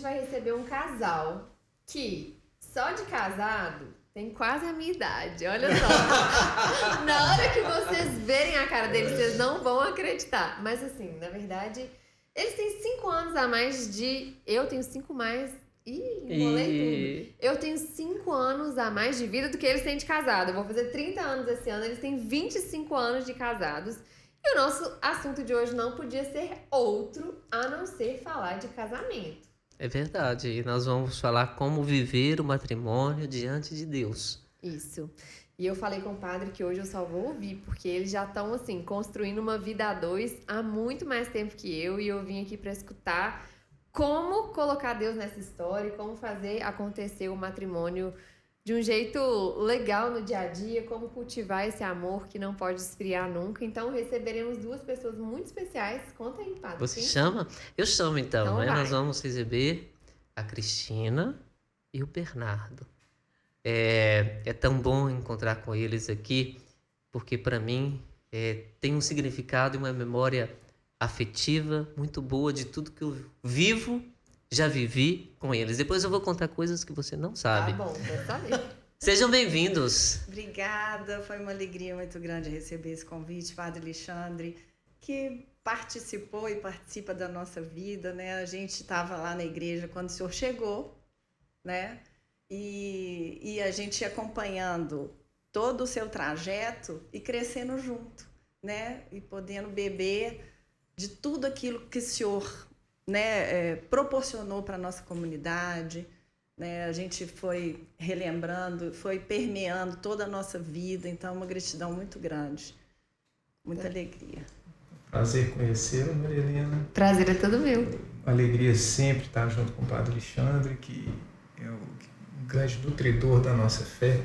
vai receber um casal que só de casado tem quase a minha idade, olha só. Na hora que vocês verem a cara deles, vocês não vão acreditar. Mas assim, na verdade, eles têm 5 anos a mais de... Eu tenho 5 mais... Ih, enrolei tudo. Eu tenho 5 anos a mais de vida do que eles têm de casado. Eu vou fazer 30 anos esse ano, eles têm 25 anos de casados. E o nosso assunto de hoje não podia ser outro a não ser falar de casamento. É verdade, e nós vamos falar como viver o matrimônio diante de Deus. Isso. E eu falei com o padre que hoje eu só vou ouvir, porque eles já estão, assim, construindo uma vida a dois há muito mais tempo que eu, e eu vim aqui para escutar como colocar Deus nessa história e como fazer acontecer o matrimônio de um jeito legal no dia a dia, como cultivar esse amor que não pode esfriar nunca. Então, receberemos 2 pessoas muito especiais. Conta aí, padre. Você chama? Eu chamo então, né? Vai. Nós vamos receber a Cristina e o Bernardo. É tão bom encontrar com eles aqui, porque para mim tem um significado e uma memória afetiva muito boa de tudo que eu vivo, já vivi com eles. Depois eu vou contar coisas que você não sabe. Tá bom, quero saber. Sejam bem-vindos. Obrigada, foi uma alegria muito grande receber esse convite, Padre Alexandre, que participou e participa da nossa vida, né? A gente estava lá na igreja quando o senhor chegou, né? E a gente acompanhando todo o seu trajeto e crescendo junto, né? E podendo beber de tudo aquilo que o senhor, né, proporcionou para a nossa comunidade, né? A gente foi relembrando, foi permeando toda a nossa vida, então uma gratidão muito grande, muita alegria. Prazer conhecê-la, Maria Helena. Prazer é todo meu. Alegria sempre estar junto com o Padre Alexandre, que é um grande nutridor da nossa fé.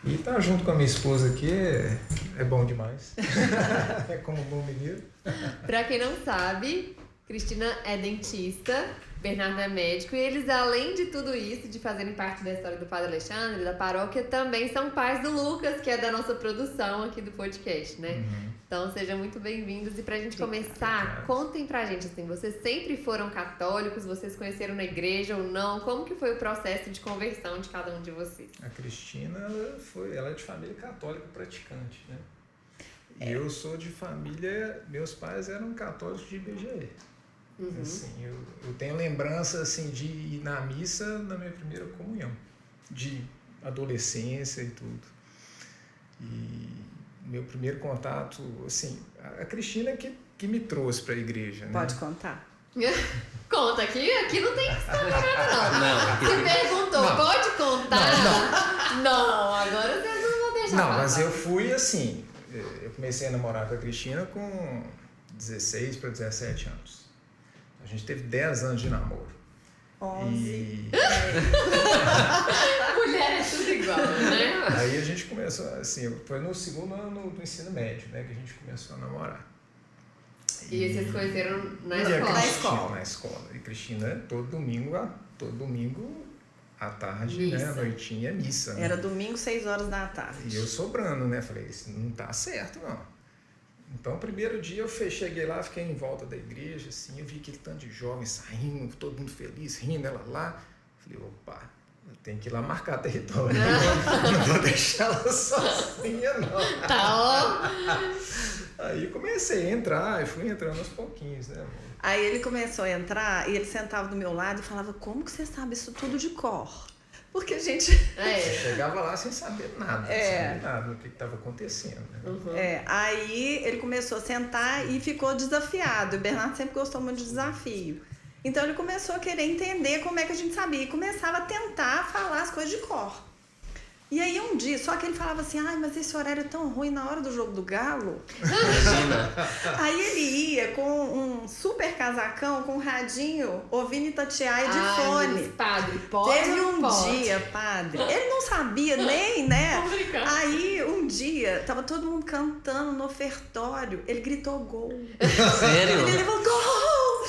E estar junto com a minha esposa aqui é bom demais. É como um bom mineiro. Pra quem não sabe, Cristina é dentista, Bernardo é médico, e eles, além de tudo isso, de fazerem parte da história do Padre Alexandre, da paróquia, também são pais do Lucas, que é da nossa produção aqui do podcast, né? Então, sejam muito bem-vindos. E pra gente começar, contem pra gente, assim, vocês sempre foram católicos, vocês conheceram na igreja ou não? Como que foi o processo de conversão de cada um de vocês? A Cristina, ela é de família católica praticante, né? E eu sou de família, meus pais eram católicos de IBGE. Assim, eu tenho lembrança assim, de ir na missa na minha primeira comunhão, de adolescência e tudo. E meu primeiro contato, assim, a Cristina que me trouxe para a igreja. Pode né? contar? Conta, aqui não tem história não. Não. Você perguntou, Não. pode contar? Não, agora vocês não vão deixar. Não, passar. mas eu fui assim, eu comecei a namorar com a Cristina com 16 para 17 anos. A gente teve 10 anos de namoro. 11. E Mulher é tudo igual, né? aí a gente começou, assim, foi no segundo ano do ensino médio, né, que a gente começou a namorar. E vocês conheceram na E a escola? Cristina, na escola. E Cristina, todo domingo à tarde, Missa. né, à noitinha, missa. Né? Era domingo, 6 horas da tarde. E eu sobrando, né? Falei, isso não tá certo, não. Então, primeiro dia eu cheguei lá, fiquei em volta da igreja, assim, eu vi aquele tanto de jovens saindo, todo mundo feliz, rindo, ela lá. Falei, opa, eu tenho que ir lá marcar território. Não vou deixar ela sozinha, não. Tá, ó. Aí comecei a entrar, eu fui entrando aos pouquinhos, né, amor? Aí ele começou a entrar e ele sentava do meu lado e falava, como que você sabe isso tudo de cor? Porque a gente... Eu chegava lá sem saber nada, sem saber nada do que estava acontecendo. Né? Aí ele começou a sentar e ficou desafiado. O Bernardo sempre gostou muito de desafio. Então ele começou a querer entender como é que a gente sabia e começava a tentar falar as coisas de cor. E aí um dia, só que ele falava assim, ai, mas esse horário é tão ruim na hora do jogo do Galo. Imagina. Aí ele ia com um super casacão, com um radinho, ouvindo Itatiaia de fone. Mas, padre, pode Teve ou não um pode? dia, padre, ele não sabia nem, né? Tô brincando. Aí um dia, tava todo mundo cantando no ofertório, ele gritou gol. Sério? Ele levou gol!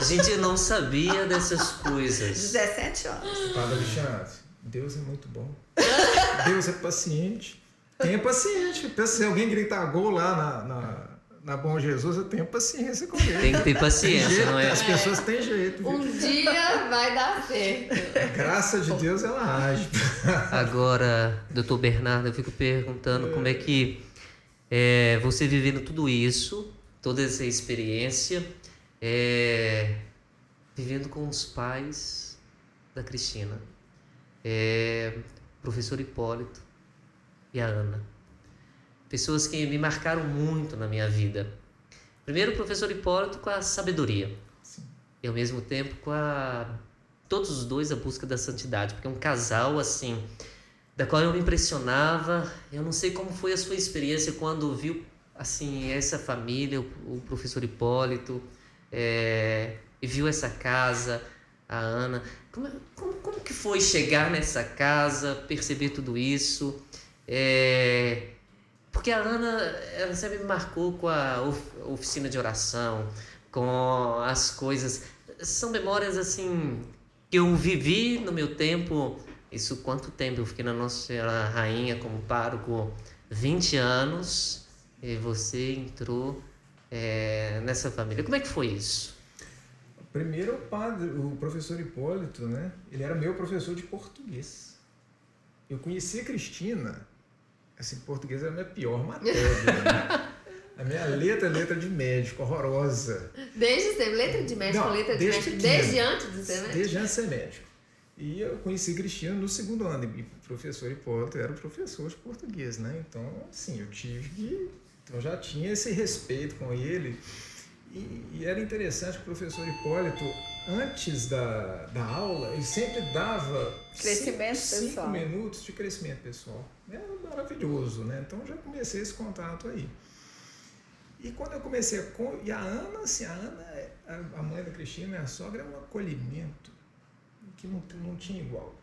A gente não sabia dessas coisas. 17 horas. Padre Alexandre, Deus é muito bom. Deus é paciente. Tenha paciência. Se alguém gritar gol lá na Bom Jesus eu tenho paciência com ele. Tem que ter paciência, não é? As pessoas têm jeito. Viu? Um dia vai dar certo. Graça de Deus, ela age. Agora, doutor Bernardo, eu fico perguntando como é que você vivendo tudo isso, toda essa experiência, vivendo com os pais da Cristina, professor Hipólito e a Ana. Pessoas que me marcaram muito na minha vida. Primeiro, o professor Hipólito com a sabedoria. Sim. E ao mesmo tempo todos os dois a busca da santidade. Porque é um casal assim, da qual eu me impressionava. Eu não sei como foi a sua experiência quando viu assim, essa família, o professor Hipólito, e viu essa casa, a Ana. Como que foi chegar nessa casa, perceber tudo isso? Porque a Ana, ela sempre me marcou com a oficina de oração, com as coisas. São memórias assim que eu vivi no meu tempo. Isso, quanto tempo eu fiquei na Nossa Senhora Rainha como pároco? 20 anos. E você entrou nessa família. Como é que foi isso? Primeiro o professor Hipólito, né? Ele era meu professor de português. Eu conheci a Cristina. Assim, português era a minha pior matéria. Né? A minha letra de médico, horrorosa. Desde sempre, letra de médico, desde antes de ser médico? Desde antes de ser médico. E eu conheci Cristina no segundo ano. E o professor Hipólito era o professor de português, né? Então, assim, eu já tinha esse respeito com ele. E era interessante que o professor Hipólito, antes da aula, ele sempre dava crescimento 5 minutos de crescimento pessoal. Era maravilhoso, né? Então já comecei esse contato aí. E quando eu comecei e a Ana, assim, a mãe da Cristina, minha sogra, é um acolhimento que não tinha igual.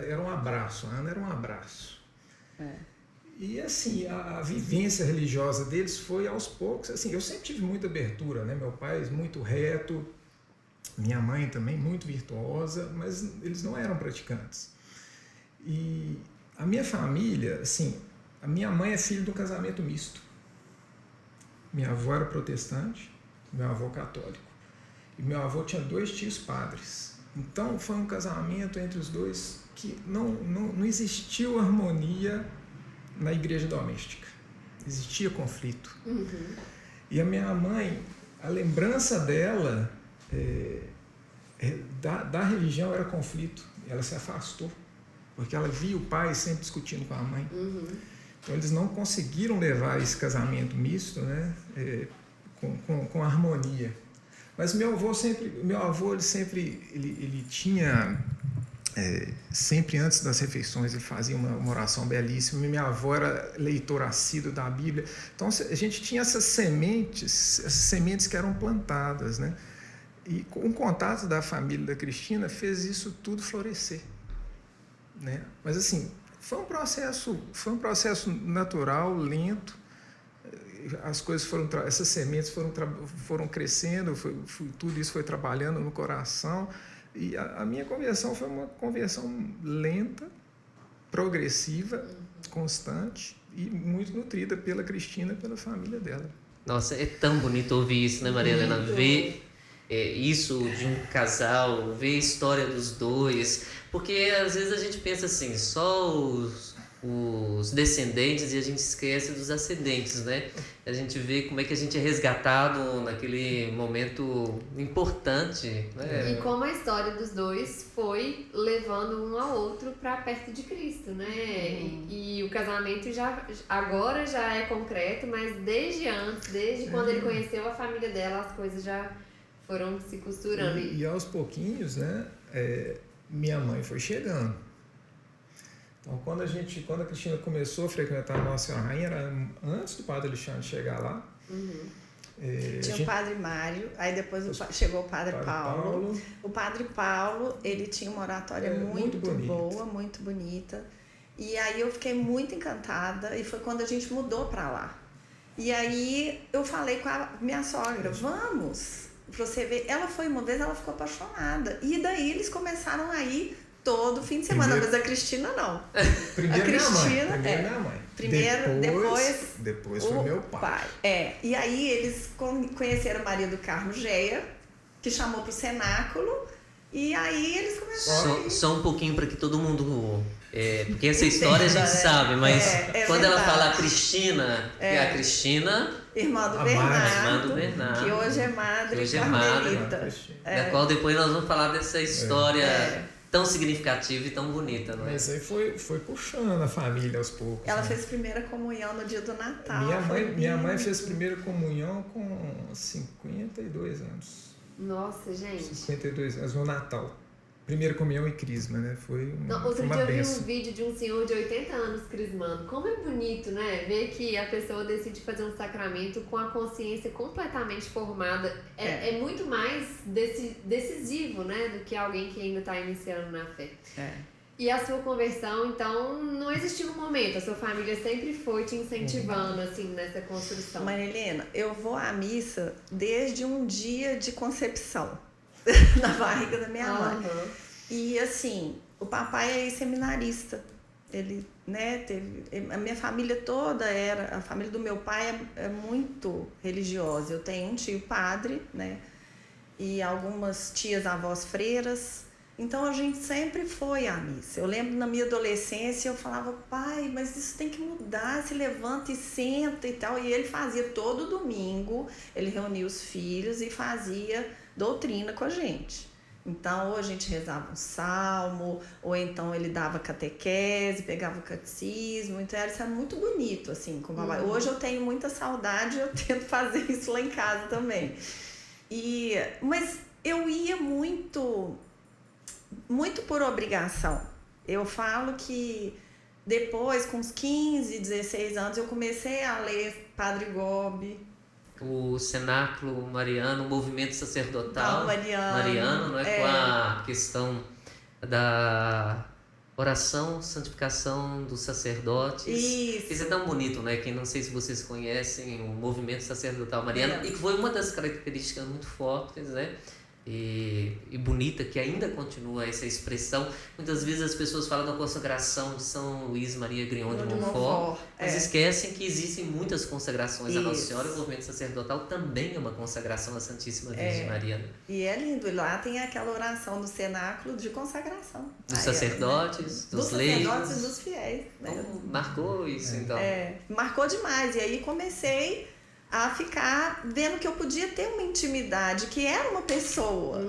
Era um abraço, a Ana era um abraço. E assim, a vivência religiosa deles foi aos poucos, assim, eu sempre tive muita abertura, né? Meu pai muito reto, minha mãe também muito virtuosa, mas eles não eram praticantes. E a minha família, assim, a minha mãe é filha de um casamento misto. Minha avó era protestante, meu avô católico. E meu avô tinha 2 tios padres. Então foi um casamento entre os dois que não existiu harmonia na igreja doméstica. Existia conflito. Uhum. E a minha mãe, a lembrança dela da religião era conflito. Ela se afastou, porque ela via o pai sempre discutindo com a mãe. Uhum. Então eles não conseguiram levar esse casamento misto, né, com harmonia. Mas meu avô ele tinha sempre antes das refeições ele fazia uma oração belíssima. Minha avó era leitora assídua da Bíblia. Então a gente tinha essas sementes que eram plantadas, né? E o contato da família da Cristina fez isso tudo florescer, né? Mas assim, foi um processo natural, lento. As coisas essas sementes foram crescendo, tudo isso foi trabalhando no coração. E a minha conversão foi uma conversão lenta, progressiva, constante e muito nutrida pela Cristina e pela família dela. Nossa, é tão bonito ouvir isso, né, Maria Helena? Ver isso de um casal, ver a história dos dois. Porque às vezes a gente pensa assim, só os descendentes e a gente esquece dos ascendentes, né? A gente vê como é que a gente é resgatado naquele momento importante, né? E como a história dos dois foi levando um ao outro para perto de Cristo, né? E o casamento agora já é concreto, mas desde quando ele conheceu a família dela, as coisas já foram se costurando. E aos pouquinhos, né? Minha mãe foi chegando. Então, quando a Cristina começou a frequentar a Nossa Senhora Rainha, era antes do padre Alexandre chegar lá. Uhum. Tinha o padre Mário, aí depois chegou o padre Paulo. O padre Paulo, ele tinha uma oratória muito boa, muito bonita. E aí eu fiquei muito encantada e foi quando a gente mudou para lá. E aí eu falei com a minha sogra, vamos, pra você ver. Ela foi uma vez, ela ficou apaixonada. E daí eles começaram a ir todo fim de semana, mas a Cristina não. Primeiro A Cristina, minha mãe. Primeiro, depois foi meu pai. E aí eles conheceram Maria do Carmo Geia, que chamou pro cenáculo, e aí eles começaram Só um pouquinho para que todo mundo... porque essa história a gente sabe, mas quando ela fala a Cristina, que é a Cristina... Irmã do Bernardo, que hoje é madre Carmelita. Da qual depois nós vamos falar dessa história tão significativa e tão bonita, não é? Mas aí foi puxando a família aos poucos. Ela fez primeira comunhão no dia do Natal. Minha mãe fez primeira comunhão com 52 anos. Nossa, gente. 52 anos no Natal. Primeira comunhão e crisma, né? Outro dia eu vi um vídeo de um senhor de 80 anos crismando. Como é bonito, né? Ver que a pessoa decide fazer um sacramento com a consciência completamente formada. É muito mais decisivo, né? Do que alguém que ainda está iniciando na fé. E a sua conversão, então, não existiu um momento. A sua família sempre foi te incentivando, assim, nessa construção. Maria Helena, eu vou à missa desde um dia de concepção. Na barriga da minha mãe. E assim, o papai é seminarista. Ele, né, a minha família toda a família do meu pai é muito religiosa. Eu tenho um tio padre, né, e algumas tias avós freiras. Então a gente sempre foi à missa. Eu lembro na minha adolescência, eu falava, pai, mas isso tem que mudar, se levanta e senta e tal. E ele fazia todo domingo, ele reunia os filhos e fazia doutrina com a gente. Então, ou a gente rezava um salmo, ou então ele dava catequese, pegava o catecismo. Então, isso era muito bonito, assim, com o papai. Hoje eu tenho muita saudade, eu tento fazer isso lá em casa também. Mas eu ia muito por obrigação. Eu falo que depois, com uns 15, 16 anos, eu comecei a ler Padre Gobi, o cenáculo mariano, o movimento sacerdotal mariano, não é? Com a questão da oração, santificação dos sacerdotes. Isso é tão bonito, né? Que não sei se vocês conhecem o movimento sacerdotal mariano, e que foi uma das características muito fortes, né? E bonita, que ainda continua essa expressão. Muitas vezes as pessoas falam da consagração de São Luís Maria Grignon de Montfort, mas esquecem que existem muitas consagrações à Nossa Senhora. O movimento sacerdotal também é uma consagração à Santíssima Virgem Maria, né? E é lindo, e lá tem aquela oração do cenáculo de consagração dos sacerdotes, dos leigos, sacerdotes e dos fiéis, né? Então, marcou isso, então. Marcou demais. E aí comecei a ficar vendo que eu podia ter uma intimidade, que era uma pessoa,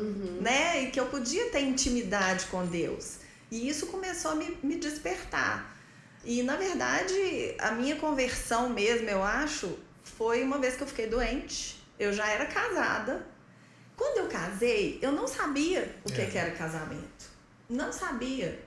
né? E que eu podia ter intimidade com Deus. E isso começou a me despertar. E, na verdade, a minha conversão mesmo, eu acho, foi uma vez que eu fiquei doente. Eu já era casada. Quando eu casei, eu não sabia o que era casamento. Não sabia.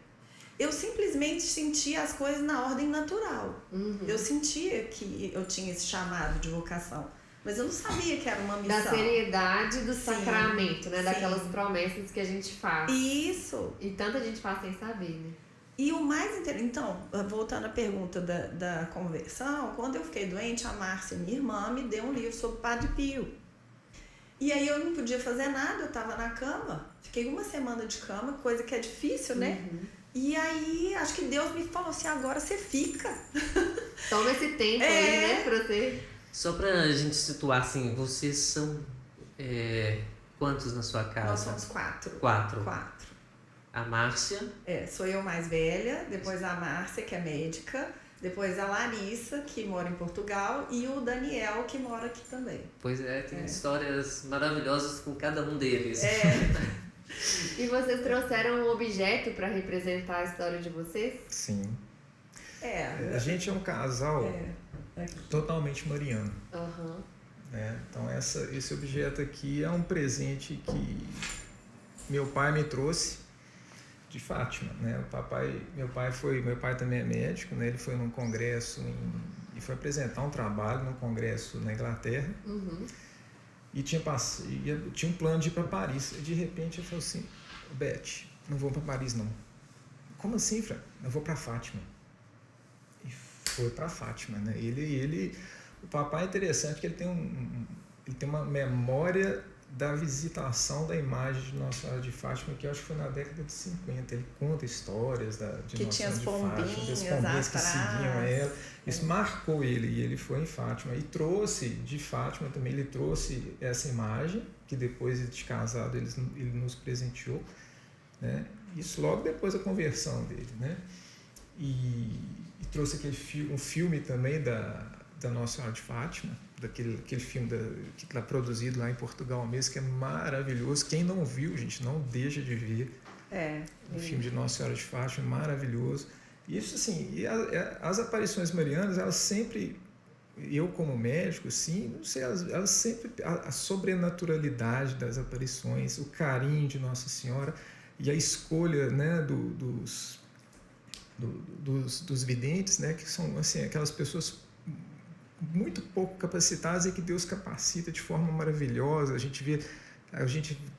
Eu simplesmente sentia as coisas na ordem natural. Eu sentia que eu tinha esse chamado de vocação. Mas eu não sabia que era uma missão. Da seriedade do sacramento, né? Daquelas promessas que a gente faz. Isso. E tanta gente faz sem saber, né? E o mais interessante... Então, voltando à pergunta da conversão, quando eu fiquei doente, a Márcia, minha irmã, me deu um livro sobre Padre Pio. E aí eu não podia fazer nada, eu estava na cama. Fiquei uma semana de cama, coisa que é difícil, né? E aí, acho que Deus me falou assim, agora você fica. Toma esse tempo aí, né, pra você... Só pra gente situar, assim, vocês são quantos na sua casa? Nós somos 4. 4. A Márcia? Sou eu mais velha, depois a Márcia, que é médica, depois a Larissa, que mora em Portugal, e o Daniel, que mora aqui também. Pois tem histórias maravilhosas com cada um deles. E vocês trouxeram um objeto para representar a história de vocês? Sim. A gente é um casal totalmente mariano. Né? Então esse objeto aqui é um presente que meu pai me trouxe de Fátima, né? Meu pai também é médico, né? Ele foi num congresso e foi apresentar um trabalho num congresso na Inglaterra. E tinha um plano de ir para Paris. E de repente ele falou assim, Beth, não vou para Paris não. Como assim, Fran? Eu vou para Fátima. E foi para Fátima, né? O papai é interessante que ele tem uma memória da visitação da imagem de Nossa Senhora de Fátima, que eu acho que foi na década de 50. Ele conta histórias de Nossa Senhora de Fátima, das pombinhas que seguiam ela. Isso marcou ele, e ele foi em Fátima. E trouxe de Fátima também, ele trouxe essa imagem, que depois de casado ele nos presenteou, né? Isso logo depois da conversão dele, né? E trouxe um filme também da Nossa Senhora de Fátima, aquele filme que está produzido lá em Portugal mesmo, que é maravilhoso. Quem não viu, gente, não deixa de ver. O filme de Nossa Senhora de Fátima é maravilhoso. E isso, assim, as aparições marianas, elas sempre, eu como médico, sim, não sei, elas sempre, a sobrenaturalidade das aparições, o carinho de Nossa Senhora e a escolha, né, dos videntes, né, que são, assim, aquelas pessoas muito pouco capacitadas e que Deus capacita de forma maravilhosa. A gente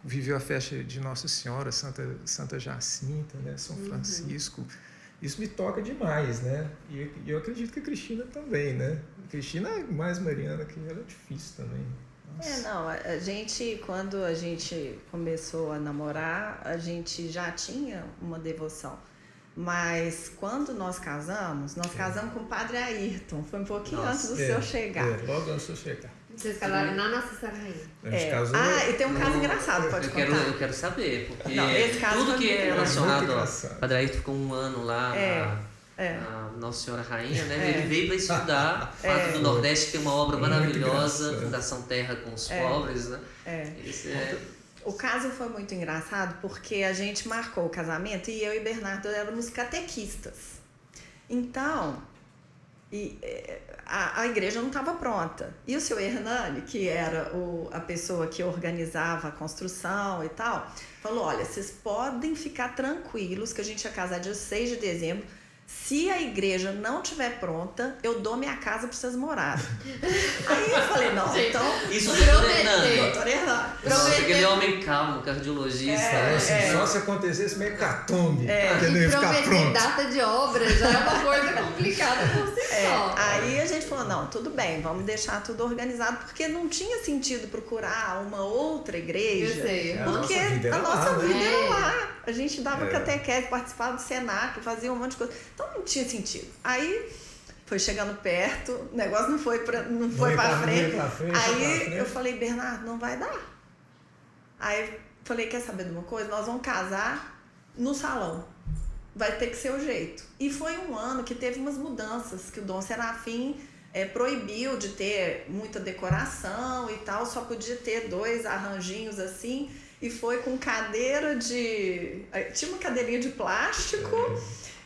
viveu a festa de Nossa Senhora, Santa Jacinta, né, São Francisco. Isso me toca demais, né? E eu acredito que a Cristina também, né? A Cristina é mais mariana que ela, é difícil também. Quando a gente começou a namorar, a gente já tinha uma devoção. Mas quando nós casamos com o Padre Ayrton. Foi um pouquinho antes do senhor chegar. Logo antes do senhor chegar. Vocês casaram na Nossa Senhora Rainha. A gente casou. E tem um caso engraçado, pode contar. Eu quero saber, porque esse caso tudo que é relacionado ao Padre Ayrton ficou um ano lá na Nossa Senhora Rainha, né? Ele veio para estudar. O Fato do Nordeste tem uma obra maravilhosa, Fundação Terra com os Pobres, né? O caso foi muito engraçado porque a gente marcou o casamento e eu e Bernardo éramos catequistas. Então, a igreja não estava pronta. E o seu Hernani, que era a pessoa que organizava a construção e tal, falou, olha, vocês podem ficar tranquilos que a gente ia casar dia 6 de dezembro. Se a igreja não estiver pronta, eu dou minha casa para vocês morarem. Aí eu falei, não, gente, então... Isso do doutor Hernani. Aquele homem calmo, cardiologista. Só se acontecesse meio catombe, porque não ia ficar pronto. Data de obra já é uma coisa complicada por si só. Aí a gente falou, não, tudo bem, vamos deixar tudo organizado, porque não tinha sentido procurar uma outra igreja. Eu sei. Porque a nossa vida era lá. A gente dava catequese, participava do Senac, fazia um monte de coisa. Então não tinha sentido. Aí foi chegando perto, o negócio não foi pra frente. Aí eu falei, Bernardo, não vai dar. Aí falei, quer saber de uma coisa? Nós vamos casar no salão. Vai ter que ser o jeito. E foi um ano que teve umas mudanças, que o Dom Serafim proibiu de ter muita decoração e tal, só podia ter 2 arranjinhos assim. E foi com cadeira tinha uma cadeirinha de plástico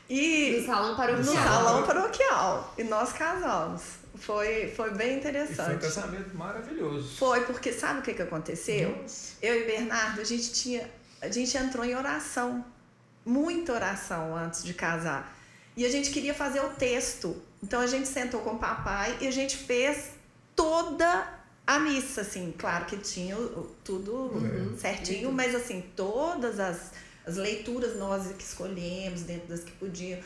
e... No salão paroquial. No salão paroquial. E nós casamos. Foi bem interessante. E foi um casamento maravilhoso. Foi, porque sabe o que aconteceu? Nossa. Eu e Bernardo, a gente entrou em oração. Muita oração antes de casar. E a gente queria fazer o texto. Então a gente sentou com o papai e a gente fez toda a missa, assim, claro que tinha tudo certinho, mas assim, todas as leituras nós que escolhemos, dentro das que podiam.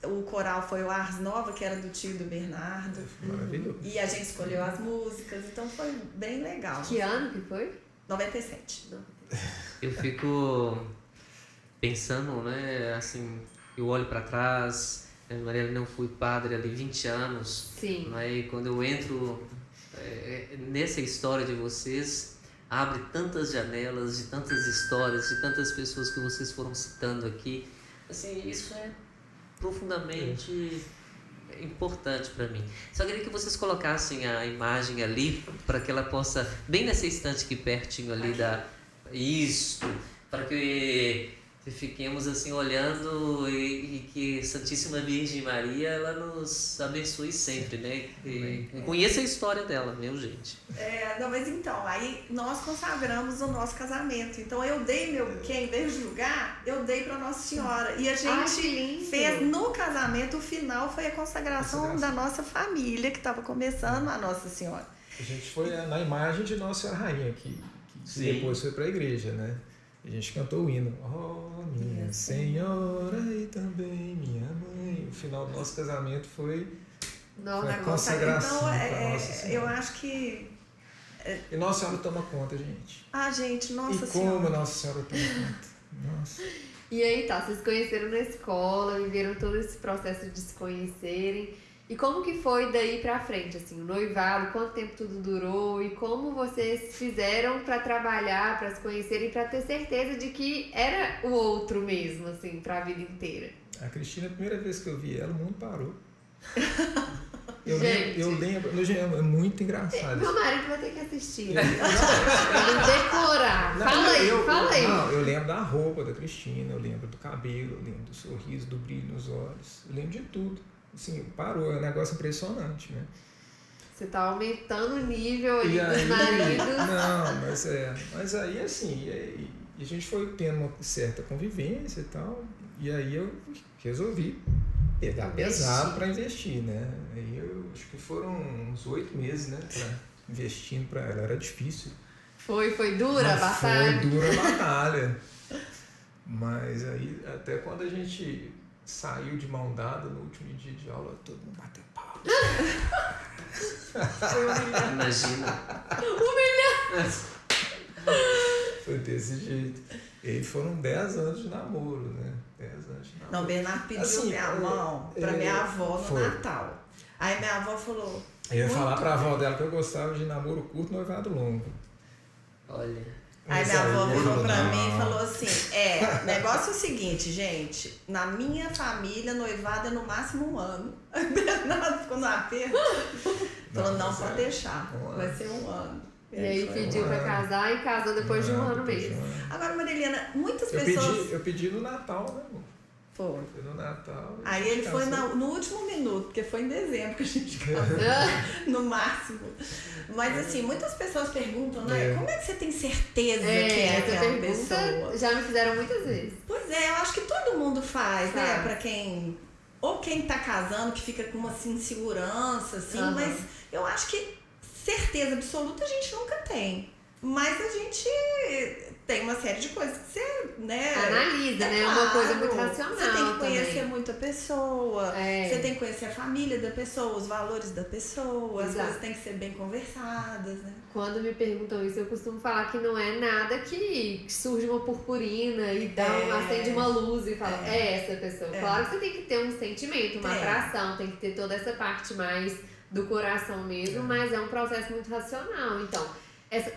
O coral foi o Ars Nova, que era do tio do Bernardo. Maravilhoso. E a gente escolheu as músicas, então foi bem legal. Que ano que foi? 97. Eu fico pensando, né, assim, eu olho para trás, Marielle, não fui padre ali 20 anos. Sim. Mas quando eu entro nessa história de vocês, abre tantas janelas de tantas histórias, de tantas pessoas que vocês foram citando aqui. Assim, isso é profundamente importante para mim. Só queria que vocês colocassem a imagem ali para que ela possa, bem nessa estante aqui pertinho ali para que fiquemos assim olhando e que Santíssima Virgem Maria ela nos abençoe sempre, né? E conheça a história dela, meu gente. Não, mas então, aí nós consagramos o nosso casamento. Então eu dei meu buquê, em vez de julgar, eu dei para Nossa Senhora. E a gente fez no casamento, o final foi a consagração da nossa família, que estava começando a Nossa Senhora. A gente foi na imagem de Nossa Senhora Rainha, que depois foi para a igreja, né? A gente cantou o hino, oh minha Senhora e também minha mãe. O final do nosso casamento foi a consagração. Então, eu acho que E Nossa Senhora toma conta, gente. Ah, gente, Nossa E Senhora. como Nossa Senhora toma conta? Nossa. E aí tá, vocês se conheceram na escola, viveram todo esse processo de se conhecerem. E como que foi daí pra frente, assim, o noivado, quanto tempo tudo durou e como vocês fizeram pra trabalhar, pra se conhecerem, pra ter certeza de que era o outro mesmo, assim, pra vida inteira? A Cristina, a primeira vez que eu vi ela, o mundo parou. Eu Gente. lembro, é muito engraçado. Meu marido vai ter que assistir. Eu- Ele decorar. Não, Fala aí. Não, eu lembro da roupa da Cristina, eu lembro do cabelo, eu lembro do sorriso, do brilho nos olhos, eu lembro de tudo. Assim, parou, é um negócio impressionante, né? Você tá aumentando o nível aí E dos aí, maridos. não, mas aí assim, e a gente foi tendo uma certa convivência e tal, e aí eu resolvi pegar pesado para investir, né? Aí eu acho que foram uns 8 meses, né, para investindo para ela, era difícil. Foi dura a Mas batalha. Foi dura a batalha. Mas aí, até quando a gente saiu de mão dada no último dia de aula, todo mundo bateu palma. Imagina. Foi desse jeito. E aí foram 10 anos de namoro, né? 10 anos de namoro. Não, Bernardo pediu Assim, minha mão pra minha avó no foi. Natal. Aí minha avó falou, Eu ia muito falar pra avó dela que eu gostava de namoro curto, noivado longo. Olha. Aí Mas minha avó aí, virou pra não. mim e falou assim, o negócio é o seguinte, gente, na minha família, noivado é no máximo 1 ano. Aí Bernardo ficou no aperto. Falou, não, mas pode deixar, 1 ano. vai ser 1 ano. E aí foi pediu 1 pra ano. casar e casou depois de 1 ano Depois de mesmo. 1 ano. Agora, Marilena, muitas Eu pessoas... pedi no Natal, né, amor? Foi. Foi no Natal. e Aí a gente ele foi casou. no último minuto, porque foi em dezembro que a gente casou, no máximo. Mas assim, muitas pessoas perguntam, né? É. Como é que você tem certeza que é essa aquela pergunta pessoa? já me fizeram muitas vezes. Pois é, eu acho que todo mundo faz, né? Faz. Pra quem... Ou quem tá casando, que fica com uma assim, insegurança, assim. Aham. Mas eu acho que certeza absoluta a gente nunca tem. Mas a gente tem uma série de coisas que você, né? Analisa, né? É claro, uma coisa muito racional Você tem que conhecer também. muito a pessoa. É. Você tem que conhecer a família da pessoa, os valores da pessoa. As Exato. coisas têm que ser bem conversadas, né? Quando me perguntam isso, eu costumo falar que não é nada que surge uma purpurina e acende uma luz e fala, é essa pessoa. É. Claro que você tem que ter um sentimento, uma Tem. atração, tem que ter toda essa parte mais do coração mesmo, mas é um processo muito racional. Então,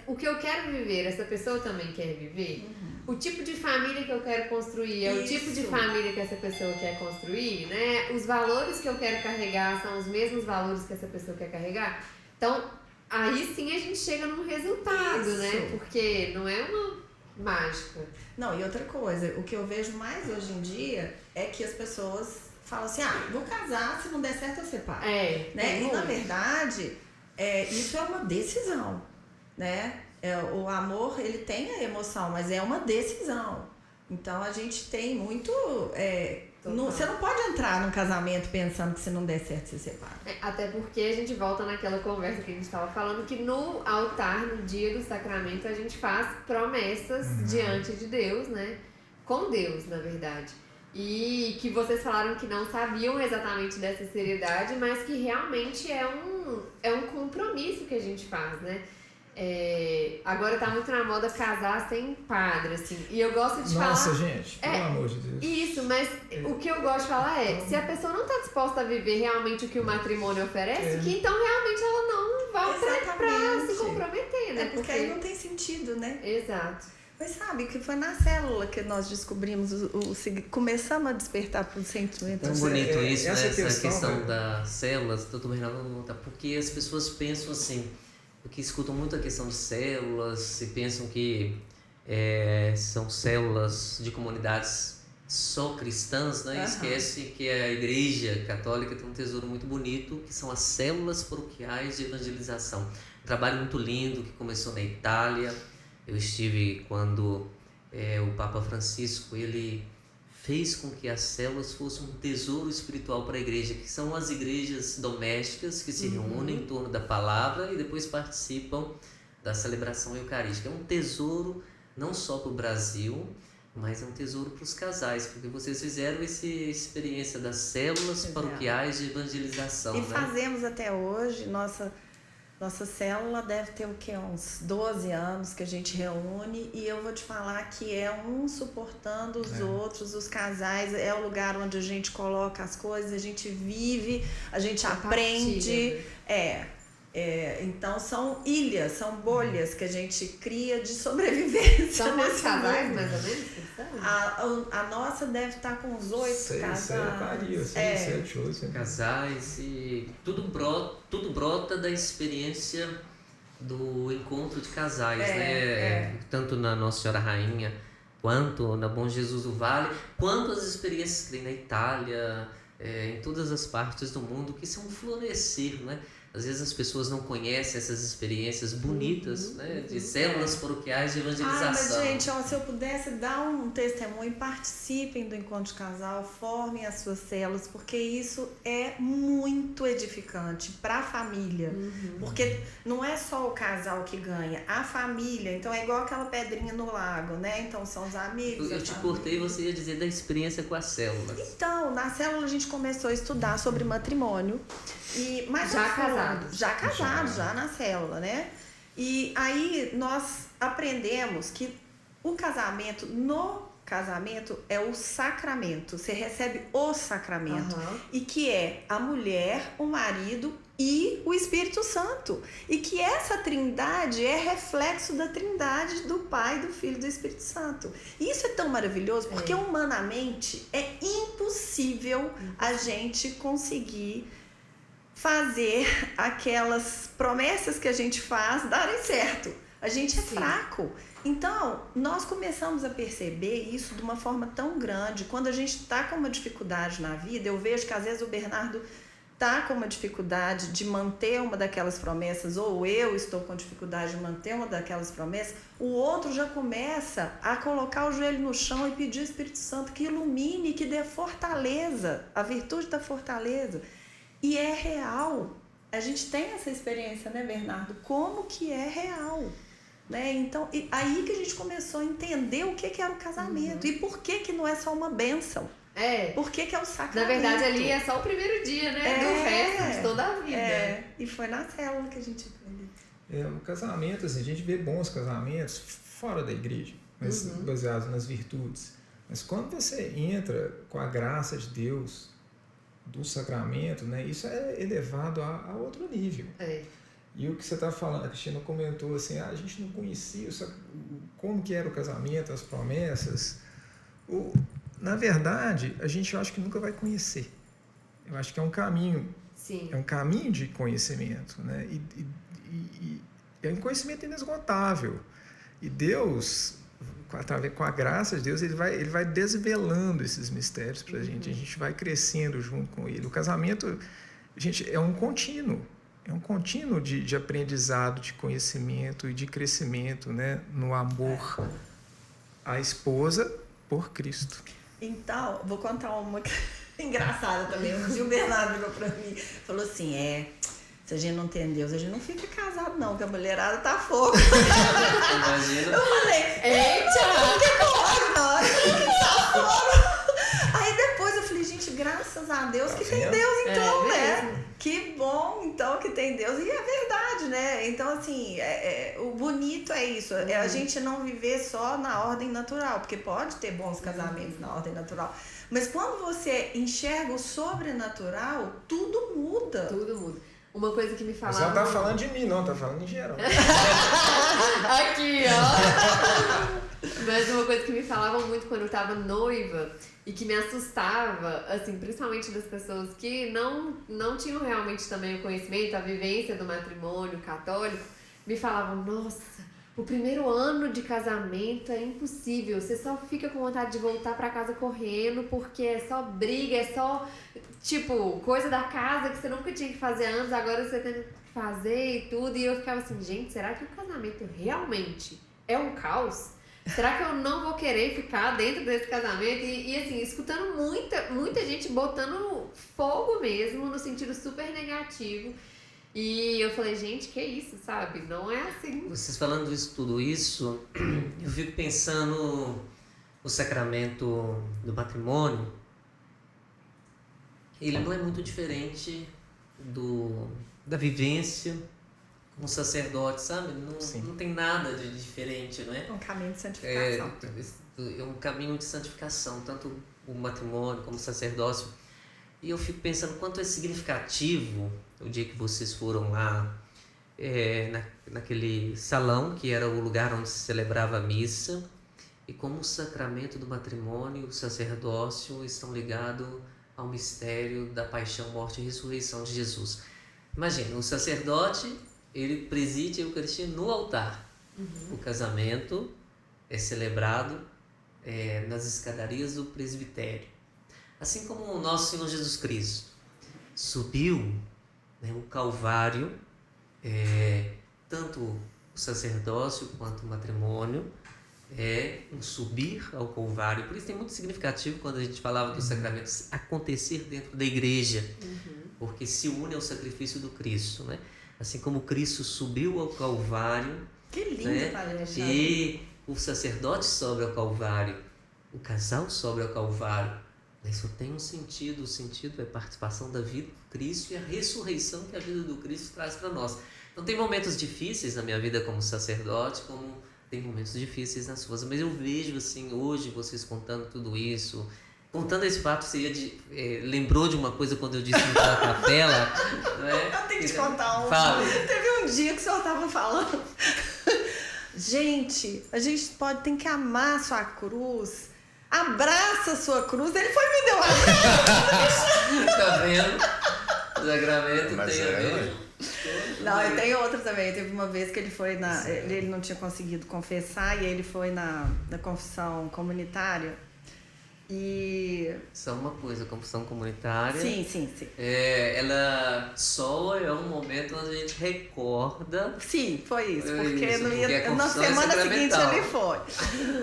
o que eu quero viver, essa pessoa também quer viver. O tipo de família que eu quero construir é o tipo de Isso. família que essa pessoa quer construir, né? Os valores que eu quero carregar são os mesmos valores que essa pessoa quer carregar. Então, aí sim a gente chega num resultado, né? Isso. Porque não é uma mágica. Não, e outra coisa, o que eu vejo mais hoje em dia é que as pessoas falam assim, vou casar, se não der certo eu separo. É, Né? tem E na muito. verdade, isso é uma decisão, né? O amor, ele tem a emoção, mas é uma decisão. Então a gente tem muito... você não pode entrar num casamento pensando que se não der certo você separa. Até porque a gente volta naquela conversa que a gente estava falando, que no altar, no dia do sacramento, a gente faz promessas diante de Deus, né? Com Deus, na verdade. E que vocês falaram que não sabiam exatamente dessa seriedade, mas que realmente é um compromisso que a gente faz, né? Agora tá muito na moda casar sem padre, assim. E eu gosto de Nossa, falar... gente, pelo amor de Deus. Isso, mas o que eu gosto de falar se a pessoa não tá disposta a viver realmente o que o matrimônio oferece, que então realmente ela não vai pra Exatamente. se comprometer, né? Porque aí não tem sentido, né? Exato. Mas sabe que foi na célula que nós descobrimos, começamos a despertar para o sentimento. Tão bonito isso, né? essa Essa questão, questão velho. das células, doutor Reinaldo, porque as pessoas pensam assim, porque escutam muito a questão de células e pensam que são células de comunidades só cristãs, né? E esquece que a Igreja Católica tem um tesouro muito bonito, que são as células paroquiais de evangelização. Um trabalho muito lindo que começou na Itália. Eu estive quando o Papa Francisco ele fez com que as células fossem um tesouro espiritual para a igreja, que são as igrejas domésticas que se reúnem em torno da palavra e depois participam da celebração eucarística. É um tesouro não só para o Brasil, mas é um tesouro para os casais, porque vocês fizeram essa experiência das células paroquiais de evangelização. E né? fazemos até hoje, Nossa célula deve ter o quê? Uns 12 anos que a gente reúne e eu vou te falar que é um suportando os outros, os casais, é o lugar onde a gente coloca as coisas, a gente vive, a gente aprende. Então são ilhas, são bolhas que a gente cria de sobrevivência. São mais casais, mais ou menos? A nossa deve estar com uns 8 casais. 7, 8. Casais e tudo brota da experiência do encontro de casais, né? Tanto na Nossa Senhora Rainha, quanto na Bom Jesus do Vale, quanto as experiências que tem na Itália, em todas as partes do mundo, que são um florescer, né? Às vezes as pessoas não conhecem essas experiências bonitas, né, de células paroquiais de evangelização. Mas, gente, se eu pudesse dar um testemunho, participem do encontro de casal, formem as suas células, porque isso é muito edificante para a família. Porque não é só o casal que ganha, a família. Então é igual aquela pedrinha no lago, né? Então são os amigos. Eu te cortei e você ia dizer da experiência com as células. Então, na célula a gente começou a estudar sobre matrimônio. Mas já na célula, né? E aí nós aprendemos que o casamento, no casamento é o sacramento, você recebe o sacramento, e que é a mulher, o marido e o Espírito Santo, e que essa trindade é reflexo da trindade do Pai, do Filho e do Espírito Santo. E isso é tão maravilhoso porque humanamente é impossível a gente conseguir fazer aquelas promessas que a gente faz darem certo. A gente é fraco. Então, nós começamos a perceber isso de uma forma tão grande. Quando a gente está com uma dificuldade na vida, eu vejo que às vezes o Bernardo está com uma dificuldade de manter uma daquelas promessas, ou eu estou com dificuldade de manter uma daquelas promessas, o outro já começa a colocar o joelho no chão e pedir ao Espírito Santo que ilumine, que dê fortaleza, a virtude da fortaleza. E é real. A gente tem essa experiência, né, Bernardo? Como que é real, né? Então, aí que a gente começou a entender o que era o casamento e por que não é só uma bênção. Por que é o sacramento. Na verdade, ali é só o primeiro dia, né? Do resto de toda a vida. E foi na célula que a gente aprendeu. O casamento, assim, a gente vê bons casamentos fora da igreja, mas baseados nas virtudes. Mas quando você entra com a graça de Deus, do sacramento, né, isso é elevado a outro nível. E o que você está falando, a Cristina comentou assim, a gente não conhecia como que era o casamento, as promessas. Na verdade, a gente eu acho que nunca vai conhecer. Eu acho que é um caminho, é um caminho de conhecimento, né? E é um conhecimento inesgotável. E Deus, com a graça de Deus, ele vai desvelando esses mistérios para a gente vai crescendo junto com ele. O casamento, gente, é um contínuo de aprendizado, de conhecimento e de crescimento, né, no amor à esposa por Cristo. Então, vou contar uma engraçada também. Um dia o Bernardo virou para mim e falou assim, se a gente não tem Deus, a gente não fica casado não, que a mulherada tá fogo. Imagina. Eu falei, eita, que coragem na hora que tá fogo. Aí depois eu falei, gente, graças a Deus que tem Deus então, né? Que bom então que tem Deus. E é verdade, né? Então assim, o bonito é isso, é a gente não viver só na ordem natural, porque pode ter bons casamentos na ordem natural. Mas quando você enxerga o sobrenatural, tudo muda. Tudo muda. Uma coisa que me falava... Você não tá falando de mim, não, tá falando em geral. Aqui, ó. Mas uma coisa que me falavam muito quando eu tava noiva e que me assustava, assim, principalmente das pessoas que não tinham realmente também o conhecimento, a vivência do matrimônio católico, me falavam, nossa, o primeiro ano de casamento é impossível, você só fica com vontade de voltar pra casa correndo porque é só briga, é só, tipo, coisa da casa que você nunca tinha que fazer antes, agora você tem que fazer e tudo. E eu ficava assim, gente, será que o casamento realmente é um caos? Será que eu não vou querer ficar dentro desse casamento? E assim, escutando muita gente botando fogo mesmo, no sentido super negativo. E eu falei, gente, que isso, sabe? Não é assim. Vocês falando tudo isso, eu fico pensando o sacramento do matrimônio. Ele não é muito diferente da vivência um sacerdote, sabe? Sim. Não tem nada de diferente, não é? Um caminho de santificação. É um caminho de santificação, tanto o matrimônio como o sacerdócio. E eu fico pensando quanto é significativo o dia que vocês foram lá, naquele salão que era o lugar onde se celebrava a missa, e como o sacramento do matrimônio e o sacerdócio estão ligados ao mistério da paixão, morte e ressurreição de Jesus. Imagina, o sacerdote, ele preside a Eucaristia no altar. O casamento é celebrado nas escadarias do presbitério. Assim como o nosso Senhor Jesus Cristo subiu, né, o Calvário, tanto o sacerdócio quanto o matrimônio é um subir ao Calvário. Por isso tem muito significativo quando a gente falava dos sacramentos acontecer dentro da igreja, porque se une ao sacrifício do Cristo, né? Assim como Cristo subiu ao Calvário, Que lindo, né? Padre Alexandre. E o sacerdote sobe ao Calvário, o casal sobe ao Calvário. Isso tem um sentido, o sentido é a participação da vida do Cristo e a ressurreição que a vida do Cristo traz para nós. Então tem momentos difíceis na minha vida como sacerdote, como tem momentos difíceis nas suas, mas eu vejo assim, hoje vocês contando tudo isso, contando esse fato, você lembrou de uma coisa quando eu disse na capela, né? Eu tenho que te contar Fala. Teve um dia que o senhor estava falando. Gente, a gente tem que amar a sua cruz. Abraça a sua cruz. Ele foi e me deu a Tá vendo? O sacramento Mas tem a ver. Não, eu tenho outra também. Teve uma vez que ele foi ele não tinha conseguido confessar e ele foi na confissão comunitária. E. Só uma coisa, confissão comunitária. Sim. Ela só é um momento onde a gente recorda. Sim, foi isso. É Porque isso, não ia, porque a na confissão é semana seguinte sacramental. ele foi.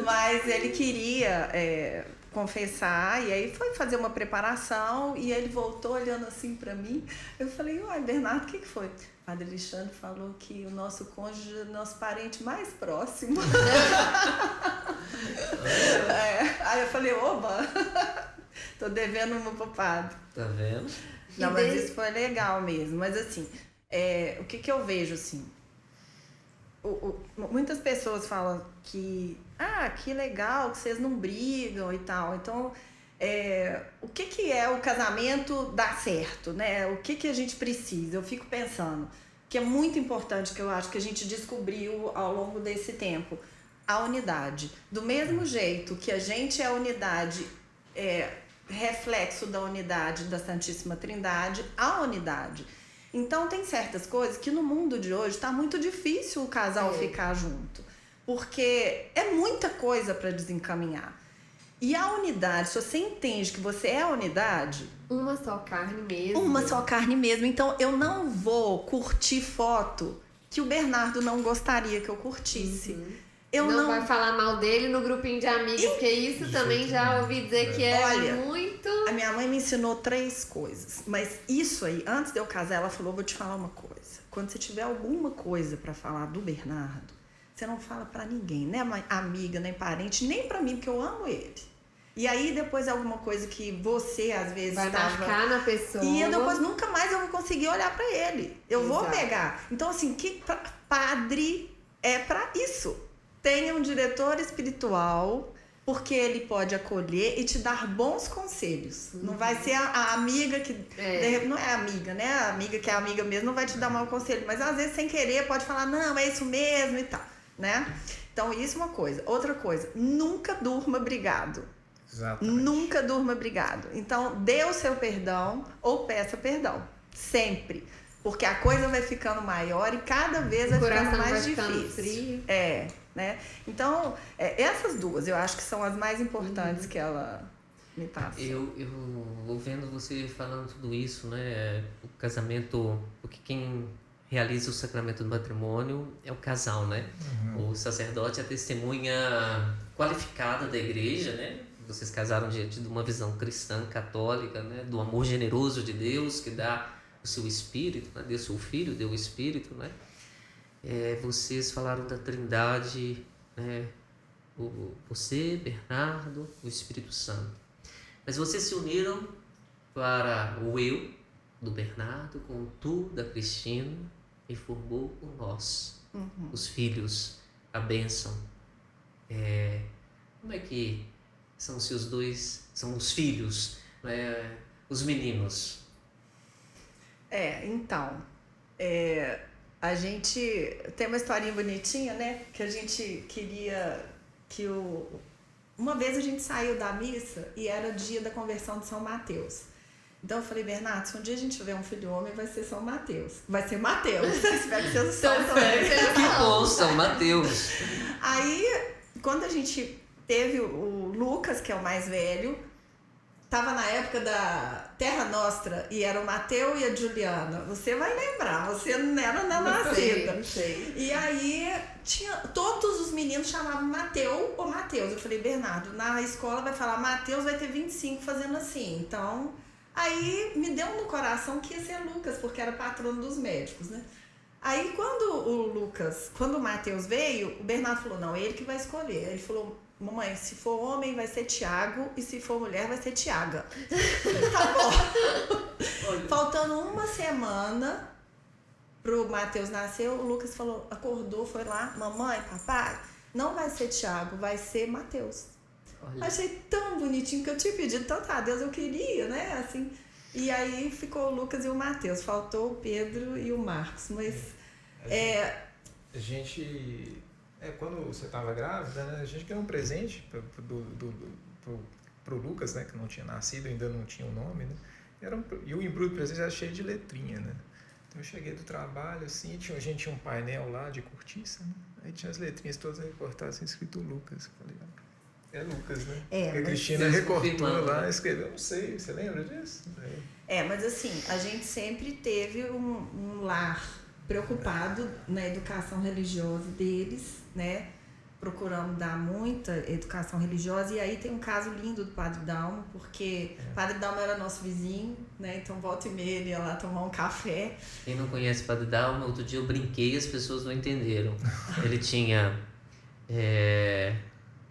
Mas ele queria confessar e aí foi fazer uma preparação e ele voltou olhando assim pra mim. Eu falei, uai, Bernardo, o que foi? O Padre Alexandre falou que o nosso cônjuge é o nosso parente mais próximo. Aí eu falei, oba, tô devendo uma pro padre. Tá vendo? Não, mas isso foi legal mesmo. Mas assim, o que eu vejo assim? Muitas pessoas falam que que legal, que vocês não brigam e tal. Então, o que é o casamento dar certo, né? O que a gente precisa? Eu fico pensando que é muito importante, que eu acho que a gente descobriu ao longo desse tempo, a unidade. Do mesmo jeito que a gente é a unidade, reflexo da unidade da Santíssima Trindade, a unidade. Então tem certas coisas que no mundo de hoje está muito difícil o casal ficar junto, porque é muita coisa para desencaminhar. E a unidade, se você entende que você é a unidade, uma só carne mesmo. uma só carne mesmo. Então eu não vou curtir foto que o Bernardo não gostaria que eu curtisse. Eu não vai falar mal dele no grupinho de amigos, porque isso também já ouvi dizer que é Olha, muito... A minha mãe me ensinou 3 coisas, mas isso aí, antes de eu casar, ela falou, vou te falar uma coisa. Quando você tiver alguma coisa pra falar do Bernardo, você não fala pra ninguém, nem amiga, nem parente, nem pra mim, porque eu amo ele. E aí depois é alguma coisa que você às vezes vai marcar na pessoa. E eu depois nunca mais eu vou conseguir olhar pra ele. Eu vou pegar. Então assim, padre é pra isso. Tenha um diretor espiritual, porque ele pode acolher e te dar bons conselhos. Não vai ser a amiga que... Não é amiga, né? A amiga que é amiga mesmo não vai te dar mau conselho. Mas às vezes, sem querer, pode falar, não, é isso mesmo e tal, né? Então, isso é uma coisa. Outra coisa, nunca durma brigado. Exatamente. Nunca durma brigado. Então, dê o seu perdão ou peça perdão. Sempre. Porque a coisa vai ficando maior e cada vez vai ficando mais difícil. Frio. Né? Então, essas duas eu acho que são as mais importantes que ela me passa. Eu ouvindo você falando tudo isso, né? O casamento, porque quem realiza o sacramento do matrimônio é o casal, né? O sacerdote é a testemunha qualificada da igreja, né? Vocês casaram diante de uma visão cristã, católica, né? Do amor generoso de Deus que dá o seu Espírito, né? Deu o seu Filho, deu o Espírito, né? Vocês falaram da Trindade, né? Você, Bernardo, o Espírito Santo. Mas vocês se uniram para o eu do Bernardo com o tu da Cristina, e formou o nós, os filhos, a bênção. Como é que são seus dois, são os filhos, né? Os meninos? Então, a gente tem uma historinha bonitinha, né? Que a gente queria que uma vez a gente saiu da missa e era dia da conversão de São Mateus. Então eu falei, Bernardo, se um dia a gente tiver um filho homem, vai ser São Mateus. Vai ser Mateus. Espero que seja São também. Que bom, São Mateus. Aí, quando a gente teve o Lucas, que é o mais velho, tava na época da Terra Nostra e era o Mateu e a Juliana. Você vai lembrar, você não era na nascida. Não sei. E aí, todos os meninos chamavam Mateu ou Mateus. Eu falei, Bernardo, na escola vai falar Mateus, vai ter 25 fazendo assim. Então, aí me deu no coração que ia ser Lucas, porque era patrono dos médicos, né? Aí, quando o Mateus veio, o Bernardo falou, não, ele que vai escolher. Ele falou, mamãe, se for homem vai ser Tiago e se for mulher vai ser Tiaga. Tá bom. Faltando uma semana pro Mateus nascer, o Lucas falou, acordou, foi lá, mamãe, papai, não vai ser Tiago, vai ser Mateus. Olha. Achei tão bonitinho que eu tinha pedido tanto a Deus, eu queria, né? Assim, e aí ficou o Lucas e o Mateus, faltou o Pedro e o Marcos, mas A gente quando você estava grávida, né, a gente ganhou um presente pro Lucas, né, que não tinha nascido, ainda não tinha o nome, né? E o embrulho do presente era cheio de letrinha, né? Então eu cheguei do trabalho, assim, a gente tinha um painel lá de cortiça, né? Aí tinha as letrinhas todas recortadas, assim, escrito Lucas. Eu falei, é Lucas, né? Porque a Cristina recortou lá, escreveu, não sei, você lembra disso? Mas assim, a gente sempre teve um lar preocupado na educação religiosa deles, né? Procuramos dar muita educação religiosa. E aí tem um caso lindo do Padre Dalmo, porque o Padre Dalmo era nosso vizinho, né? Então volta e meia ele ia lá tomar um café. Quem não conhece o Padre Dalmo, outro dia eu brinquei e as pessoas não entenderam. Ele tinha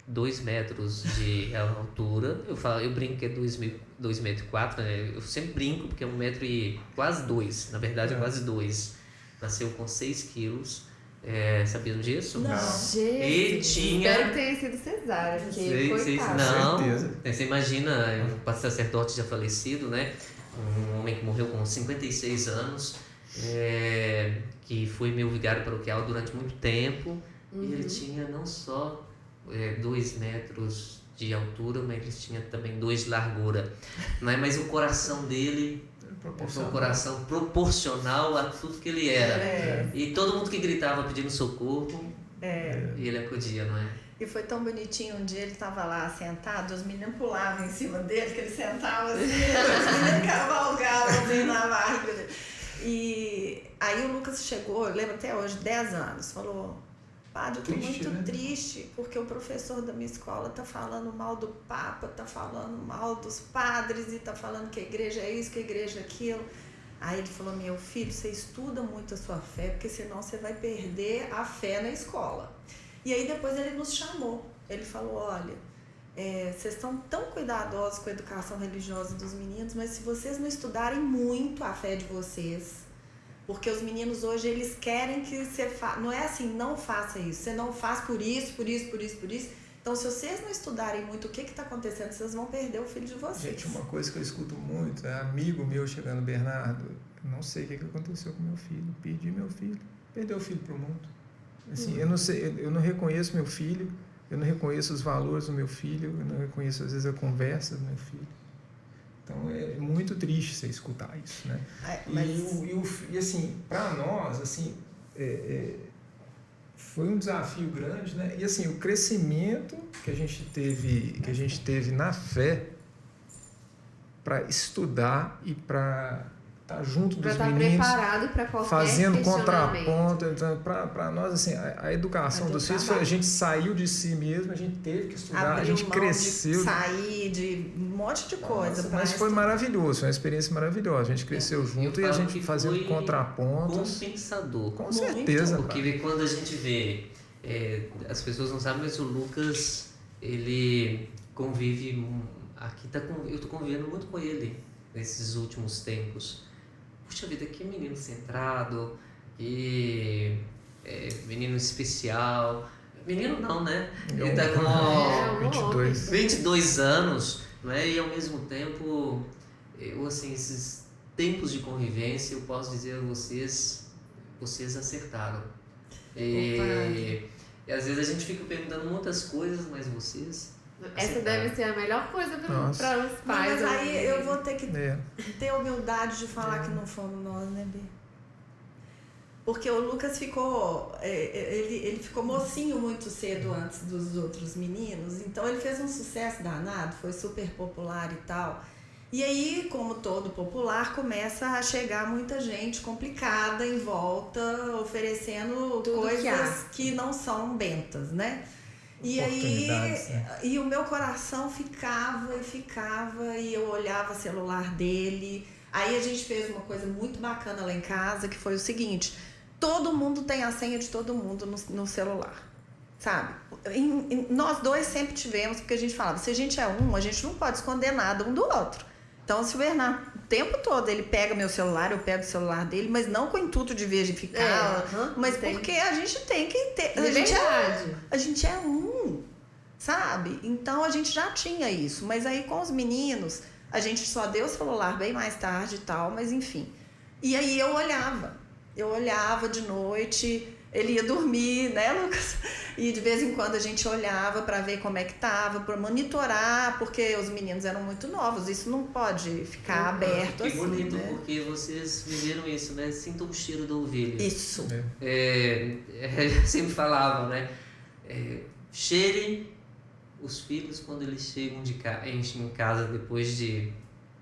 2 metros de altura. Eu brinco que é 2,4 metros, né? Eu sempre brinco porque é 1 metro e quase 2. Na verdade é quase 2. Nasceu com 6 quilos. Sabiam disso? Não. Ele tinha... Espero que tenha sido cesárea, porque coitado. Não, certeza. Você imagina um sacerdote já falecido, né? Um homem que morreu com 56 anos, que foi meu vigário paroquial durante muito tempo. E ele tinha não só 2 metros de altura, mas ele tinha também 2 de largura. Mas o coração dele... um coração proporcional a tudo que ele era. E todo mundo que gritava pedindo socorro, e ele acudia, não é? E foi tão bonitinho, um dia ele estava lá sentado, os meninos pulavam em cima dele, que ele sentava assim, os meninos cavalgavam assim na barriga dele. E aí o Lucas chegou, eu lembro até hoje, 10 anos, falou, padre, eu tô muito triste, porque o professor da minha escola tá falando mal do Papa, tá falando mal dos padres e tá falando que a igreja é isso, que a igreja é aquilo. Aí ele falou, meu filho, você estuda muito a sua fé, porque senão você vai perder a fé na escola. E aí depois ele nos chamou, ele falou, olha, vocês estão tão cuidadosos com a educação religiosa dos meninos, mas se vocês não estudarem muito a fé de vocês, porque os meninos hoje, eles querem que você faça. Não é assim, não faça isso. Você não faz por isso, por isso, por isso, por isso. Então, se vocês não estudarem muito o que está acontecendo, vocês vão perder o filho de vocês. Gente, uma coisa que eu escuto muito, amigo meu chegando, Bernardo, eu não sei o que aconteceu com meu filho. Perdi meu filho. Perdeu o filho para o mundo. Assim, eu não sei, eu não reconheço meu filho, eu não reconheço os valores do meu filho, eu não reconheço, às vezes, a conversa do meu filho. Então é muito triste você escutar isso, né? E assim, para nós, assim, foi um desafio grande, né? E assim, o crescimento que a gente teve na fé para estudar e para estar junto dos meninos, preparado para qualquer fazendo contraponto. Então, para nós, assim, a educação dos filhos foi, a gente saiu de si mesmo, a gente teve que estudar, a gente cresceu. De sair de um monte de coisa. Mas foi maravilhoso, foi uma experiência maravilhosa. A gente cresceu junto e a gente fazendo contrapontos. Compensador. Com certeza. Porque quando a gente vê, as pessoas não sabem, mas o Lucas, ele convive aqui, eu estou convivendo muito com ele nesses últimos tempos. Puxa vida, que menino centrado, que é menino especial. Menino não, né? Ele tá um com 22. 22 anos, não é? E ao mesmo tempo, assim, esses tempos de convivência, eu posso dizer a vocês acertaram. E às vezes a gente fica perguntando muitas coisas, mas vocês Essa deve ser a melhor coisa para os Não, pais. mas aí eu vou ter que É. ter humildade de falar que não fomos nós, né, Bê? Porque o Lucas ficou, ele ficou mocinho muito cedo antes dos outros meninos, então ele fez um sucesso danado, foi super popular e tal. E aí, como todo popular, começa a chegar muita gente complicada em volta, oferecendo Tudo coisas que não são bentas, né? E aí, Oportunidades, né? e o meu coração ficava, e eu olhava o celular dele. Aí a gente fez uma coisa muito bacana lá em casa, que foi o seguinte: todo mundo tem a senha de todo mundo no celular, sabe? Nós dois sempre tivemos, porque a gente falava, se a gente é um, a gente não pode esconder nada um do outro. Então, se o Bernardo, o tempo todo, ele pega meu celular, eu pego o celular dele, mas não com o intuito de verificar, mas porque a gente tem que ter... A gente é um, sabe? Então, a gente já tinha isso. Mas aí, com os meninos, a gente só deu o celular bem mais tarde e tal, mas enfim. E aí, eu olhava de noite, ele ia dormir, né, Lucas? E de vez em quando a gente olhava para ver como é que tava, para monitorar, porque os meninos eram muito novos, isso não pode ficar aberto que assim, bonito, né? porque vocês viveram isso, né? Sintam o cheiro da ovelha. Isso. Sempre falavam, né? Cheirem os filhos quando eles chegam em casa depois de...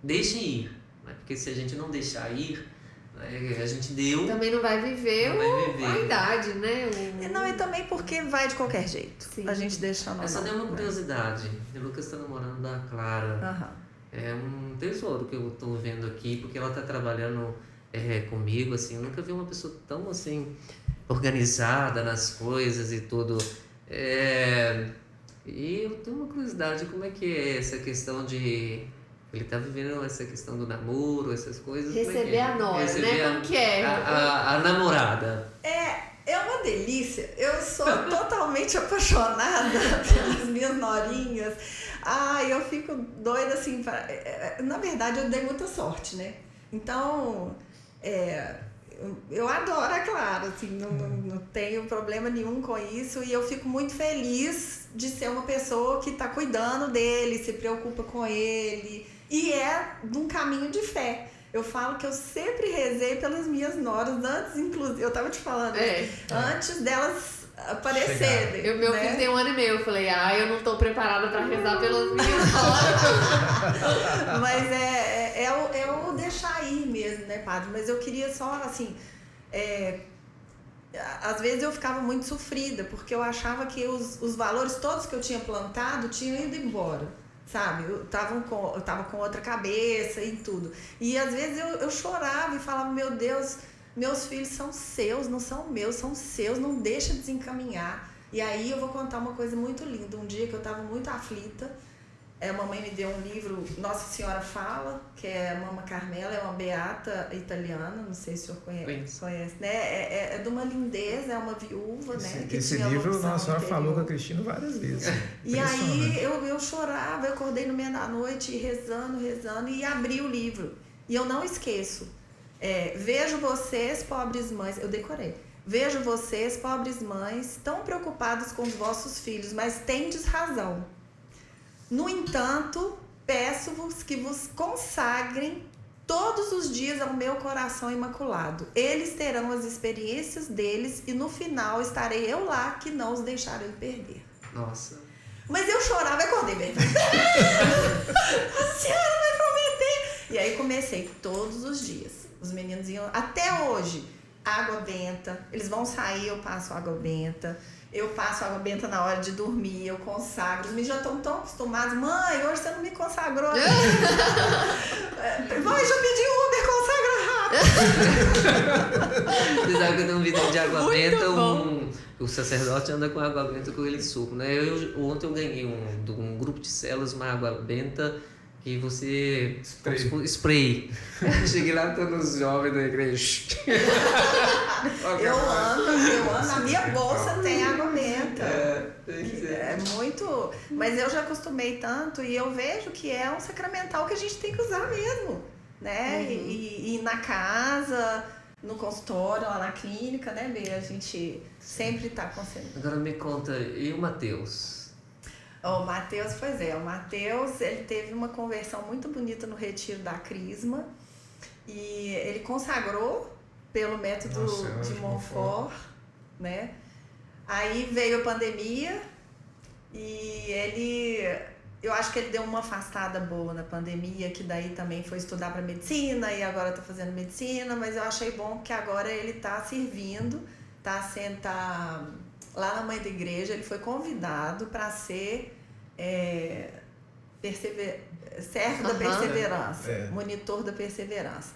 Deixem ir, né? Porque se a gente não deixar ir, a gente deu... Também não vai viver, a idade, né? Não, e também porque vai de qualquer jeito. Sim. A gente deixa a Essa é uma curiosidade. O Lucas está namorando da Clara. Aham. É um tesouro que eu estou vendo aqui, porque ela está trabalhando comigo, assim. Eu nunca vi uma pessoa tão, assim, organizada nas coisas e tudo. E eu tenho uma curiosidade, como é que é essa questão de... Ele tá vivendo essa questão do namoro, essas coisas. Receber a nora, né? Como que é? A namorada. É uma delícia. Eu sou totalmente apaixonada pelas minhas norinhas. Eu fico doida assim. Na verdade, eu dei muita sorte, né? Então, eu adoro a Clara, assim, não tenho problema nenhum com isso. E eu fico muito feliz de ser uma pessoa que tá cuidando dele, se preocupa com ele. E é de um caminho de fé. Eu falo que eu sempre rezei pelas minhas noras, antes, inclusive, eu tava te falando, antes delas aparecerem. Meu filho tem 1 ano e meio, eu falei, eu não tô preparada pra rezar pelas minhas noras. Mas é o deixar ir mesmo, né, padre? Mas eu queria só, assim, às vezes eu ficava muito sofrida, porque eu achava que os valores todos que eu tinha plantado tinham ido embora. Sabe, eu tava com outra cabeça e tudo. E às vezes eu chorava e falava, meu Deus, meus filhos são seus, não são meus, são seus, não deixa desencaminhar. E aí eu vou contar uma coisa muito linda. Um dia que eu tava muito aflita, a mamãe me deu um livro, Nossa Senhora Fala, que é a Mama Carmela, é uma beata italiana, não sei se o senhor conhece, né? É de uma lindeza, é uma viúva, né? Esse livro Nossa Senhora falou com a Cristina várias vezes. E aí eu chorava, eu acordei no meio da noite rezando, e abri o livro. E eu não esqueço. Vejo vocês, pobres mães, eu decorei. Vejo vocês, pobres mães, tão preocupadas com os vossos filhos, mas tendes razão. No entanto, peço-vos que vos consagrem todos os dias ao meu coração imaculado. Eles terão as experiências deles e no final estarei eu lá que não os deixarei perder. Nossa. Mas eu chorava e acordei bem. A senhora vai prometer. E aí comecei todos os dias. Os meninos iam, até hoje, água benta. Eles vão sair, eu passo água benta. Eu passo água benta na hora de dormir, eu consagro. Os meninos já estão tão acostumados. Mãe, hoje você não me consagrou. Mãe, já pedi Uber, consagra rápido. Você sabe que eu tenho um vidro de água benta, o sacerdote anda com água benta com ele suco, né? Ontem eu ganhei de um grupo de células uma água benta E você... Spray. Cheguei lá, todos os jovens da igreja. Eu ando. A minha bolsa tem água benta. É muito... Mas eu já acostumei tanto e eu vejo que é um sacramental que a gente tem que usar mesmo, né? E na casa, no consultório, lá na clínica, né, Bê? A gente sempre tá concentrado. Agora me conta, e o Mateus? O Mateus, pois é, o Mateus, ele teve uma conversão muito bonita no retiro da Crisma e ele consagrou pelo método de Montfort, né? Aí veio a pandemia e eu acho que ele deu uma afastada boa na pandemia, que daí também foi estudar para medicina e agora tá fazendo medicina, mas eu achei bom que agora ele tá servindo, tá lá na Mãe da Igreja, ele foi convidado para ser servo da perseverança, monitor da perseverança.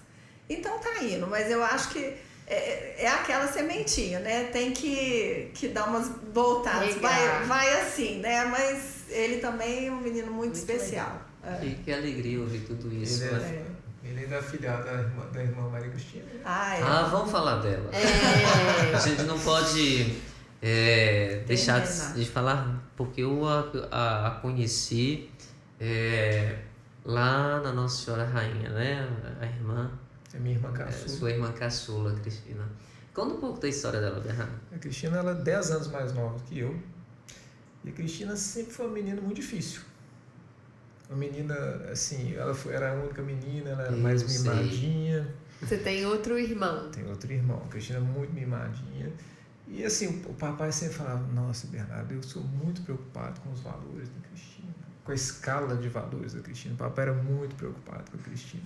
Então tá indo, mas eu acho que é aquela sementinha, né? Tem que dar umas voltadas, vai assim, né? Mas ele também é um menino muito especial. Que alegria ouvir tudo isso. Ele é afilhado da irmã Maria Cristina. Vamos falar dela. A gente não pode deixar de falar, porque eu a conheci lá na Nossa Senhora Rainha, né? A irmã. É minha irmã caçula. Sua irmã caçula, Cristina. Conta um pouco da história dela, Bernardo. A Cristina, ela é 10 anos mais nova que eu. E a Cristina sempre foi uma menina muito difícil. Uma menina, assim, era a única menina, ela era mais mimadinha. Você tem outro irmão? Tem outro irmão. A Cristina é muito mimadinha. E assim, o papai sempre falava, nossa, Bernardo, eu sou muito preocupado com os valores da Cristina. Com a escala de valores da Cristina. O papai era muito preocupado com a Cristina.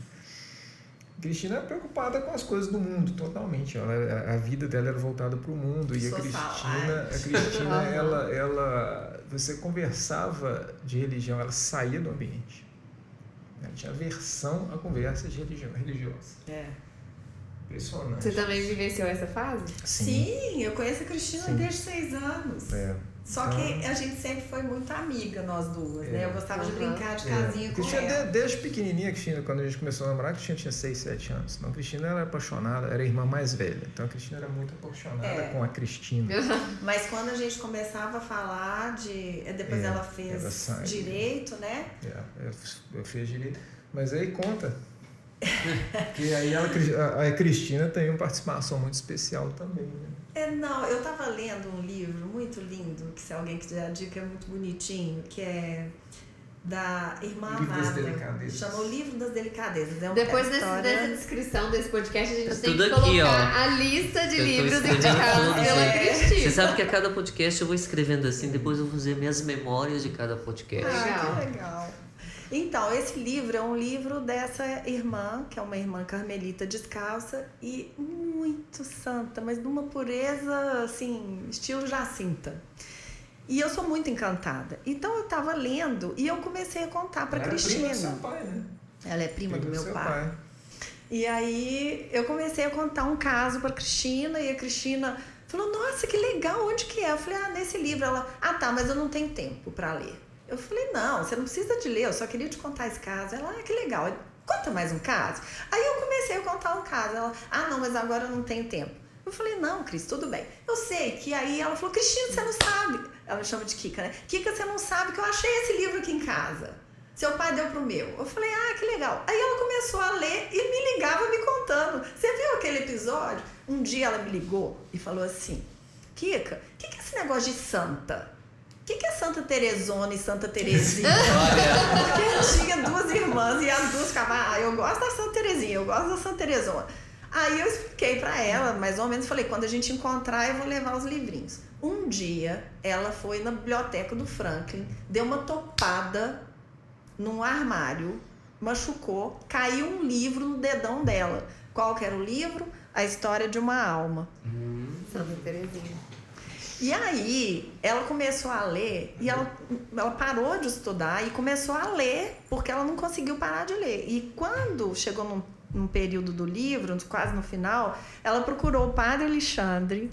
A Cristina era preocupada com as coisas do mundo, totalmente. A vida dela era voltada para o mundo. E a Cristina você conversava de religião, ela saía do ambiente. Ela tinha aversão à conversa de religião religiosa. Impressionante. Você também vivenciou essa fase? Sim, eu conheço a Cristina desde 6 anos. Só que a gente sempre foi muito amiga, nós duas, né? Eu gostava de brincar de casinha com ela. Desde pequenininha, a Cristina, quando a gente começou a namorar, a Cristina tinha 6, 7 anos. Então a Cristina era apaixonada, era a irmã mais velha. Então a Cristina era muito apaixonada com a Cristina. Mas quando a gente começava a falar depois ela fez direito, né? Eu fiz direito. Mas aí conta. Que aí a Cristina tem uma participação muito especial também, né? Não, eu estava lendo um livro muito lindo, que se alguém quiser a dica é muito bonitinho, que é da irmã Amada. Chama O Livro das Delicadezas. Depois dessa descrição desse podcast, a gente tem que colocar a lista de livros indicados pela Cristina. Você sabe que a cada podcast eu vou escrevendo assim, depois eu vou fazer minhas memórias de cada podcast. Que legal. Então, esse livro é um livro dessa irmã, que é uma irmã carmelita descalça e muito santa, mas de uma pureza, assim, estilo Jacinta. E eu sou muito encantada. Então, eu estava lendo e eu comecei a contar para Cristina. Ela é prima do seu pai, né? Ela é prima do meu pai. E aí, eu comecei a contar um caso para Cristina e a Cristina falou, nossa, que legal, onde que é? Eu falei, nesse livro. Ela, tá, mas eu não tenho tempo para ler. Eu falei, não, você não precisa de ler, eu só queria te contar esse caso. Ela, que legal, conta mais um caso. Aí eu comecei a contar um caso. Ela, não, mas agora eu não tenho tempo. Eu falei, não, Cris, tudo bem. Eu sei que aí ela falou, Cristina, você não sabe. Ela me chama de Kika, né? Kika, você não sabe que eu achei esse livro aqui em casa. Seu pai deu pro meu. Eu falei, que legal. Aí ela começou a ler e me ligava me contando. Você viu aquele episódio? Um dia ela me ligou e falou assim, Kika, o que é esse negócio de santa? O que é Santa Teresona e Santa Terezinha? Porque eu tinha 2 irmãs e as 2 ficavam, eu gosto da Santa Terezinha, eu gosto da Santa Teresona. Aí eu expliquei pra ela, mais ou menos, falei, quando a gente encontrar eu vou levar os livrinhos. Um dia, ela foi na biblioteca do Franklin, deu uma topada num armário, machucou, caiu um livro no dedão dela. Qual que era o livro? A História de uma Alma. Santa Terezinha. E aí, ela começou a ler, e ela parou de estudar e começou a ler, porque ela não conseguiu parar de ler. E quando chegou num num período do livro, quase no final, ela procurou o padre Alexandre,